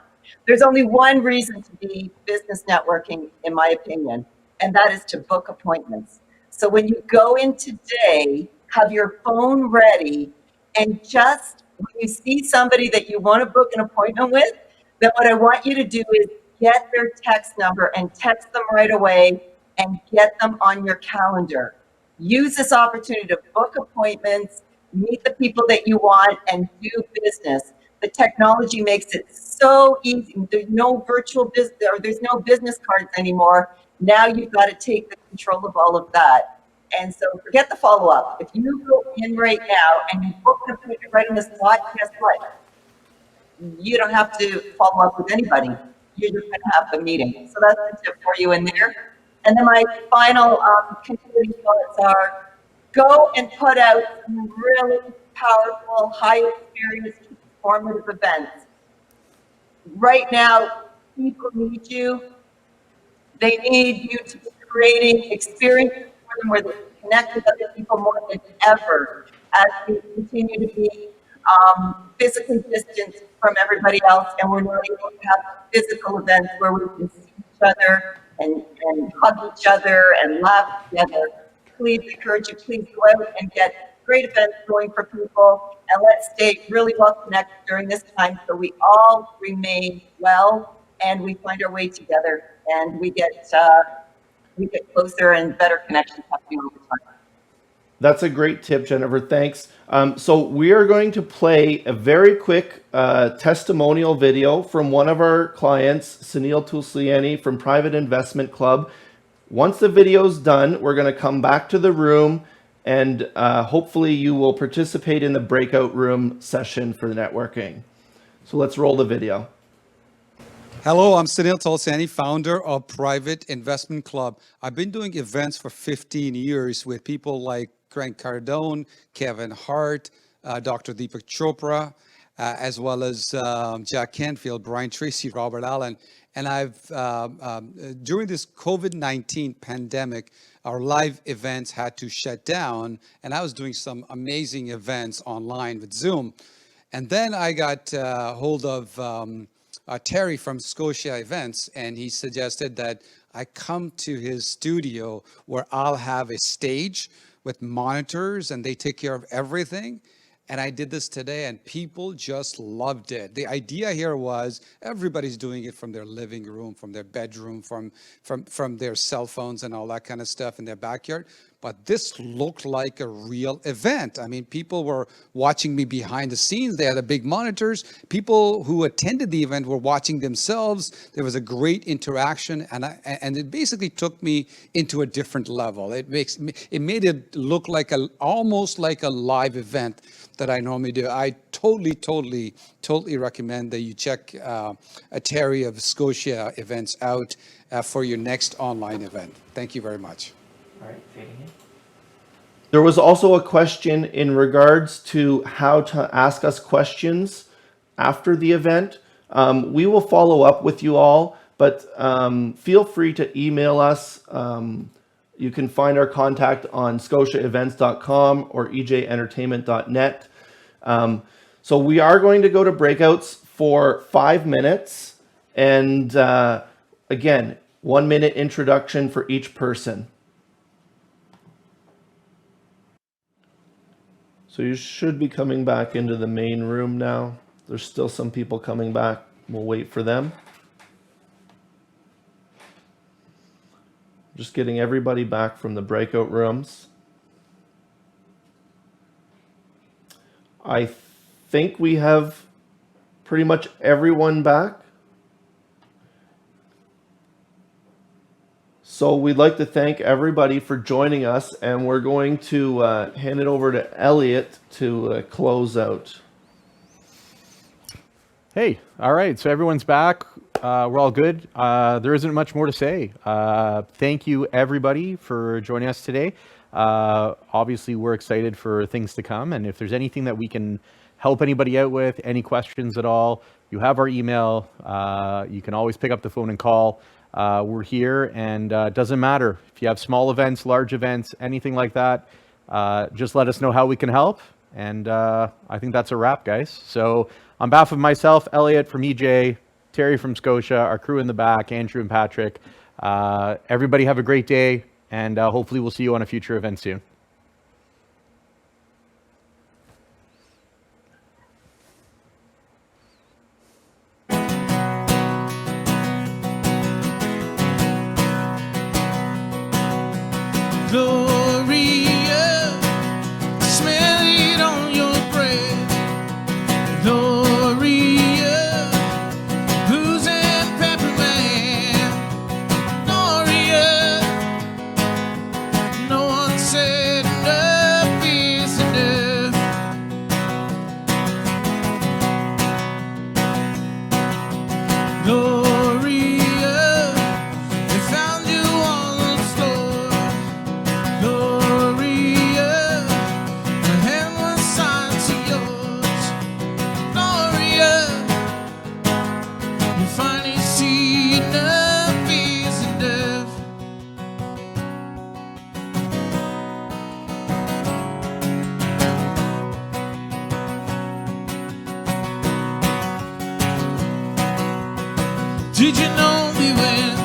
There's only one reason to be business networking, in my opinion, and that is to book appointments. So when you go in today, have your phone ready, and just when you see somebody that you want to book an appointment with, then what I want you to do is get their text number and text them right away and get them on your calendar. Use this opportunity to book appointments, meet the people that you want, and do business. The technology makes it so easy. There's no virtual business, or there's no business cards anymore. Now you've got to take the control of all of that. And so forget the follow-up. If you go in right now and you book an appointment right on the spot, guess what? You don't have to follow up with anybody. You're just going to have the meeting. So that's the tip for you in there. And then my final concluding thoughts are, go and put out some really powerful, high experience, formative events. Right now, people need you. They need you to be creating experiences for them where they connect with other people more than ever as we continue to be physically distant from everybody else, and we're not able to have physical events where we can see each other and hug each other and laugh together. Please encourage you, please go out and get great events going for people, and let's stay really well connected during this time so we all remain well and we find our way together, and we get closer and better connections happening over time. That's a great tip, Jennifer. Thanks. So we are going to play a very quick testimonial video from one of our clients, Sunil Tulsiani from Private Investment Club. Once the video's done, we're going to come back to the room, and hopefully you will participate in the breakout room session for networking. So let's roll the video. Hello, I'm Sunil Tulsiani, founder of Private Investment Club. I've been doing events for 15 years with people like Grant Cardone, Kevin Hart, Dr. Deepak Chopra, as well as Jack Canfield, Brian Tracy, Robert Allen. And I've, during this COVID-19 pandemic, our live events had to shut down, and I was doing some amazing events online with Zoom. And then I got hold of Terry from Scotia Events, and he suggested that I come to his studio where I'll have a stage with monitors and they take care of everything. And I did this today and people just loved it. The idea here was everybody's doing it from their living room, from their bedroom, from their cell phones and all that kind of stuff in their backyard. But this looked like a real event. I mean, people were watching me behind the scenes. They had the big monitors. People who attended the event were watching themselves. There was a great interaction, and it basically took me into a different level. It made it look like almost like a live event that I normally do. I totally recommend that you check Terry of Scotia Events out for your next online event. Thank you very much. All right, fading in. There was also a question in regards to how to ask us questions after the event. We will follow up with you all, but feel free to email us. You can find our contact on scotiaevents.com or ejentertainment.net. So we are going to go to breakouts for 5 minutes. And again, 1 minute introduction for each person. So you should be coming back into the main room now. There's still some people coming back. We'll wait for them. Just getting everybody back from the breakout rooms. I think we have pretty much everyone back. So we'd like to thank everybody for joining us, and we're going to hand it over to Elliot to close out. Hey, all right, so everyone's back. We're all good. There isn't much more to say. Thank you, everybody, for joining us today. Obviously, we're excited for things to come, and if there's anything that we can help anybody out with, any questions at all, you have our email. You can always pick up the phone and call. We're here, and it doesn't matter if you have small events, large events, anything like that. Just let us know how we can help, and I think that's a wrap, guys. So on behalf of myself, Elliot from EJ, Terry from Scotia, our crew in the back, Andrew and Patrick, everybody have a great day, and hopefully we'll see you on a future event soon. Gloria, smell it on your breath. Gloria, blues and peppermint. Gloria, no one said enough is enough. Gloria, they found you on the floor. Gloria, the hand was signed to yours. Gloria, you finally see enough is enough. Did you know me when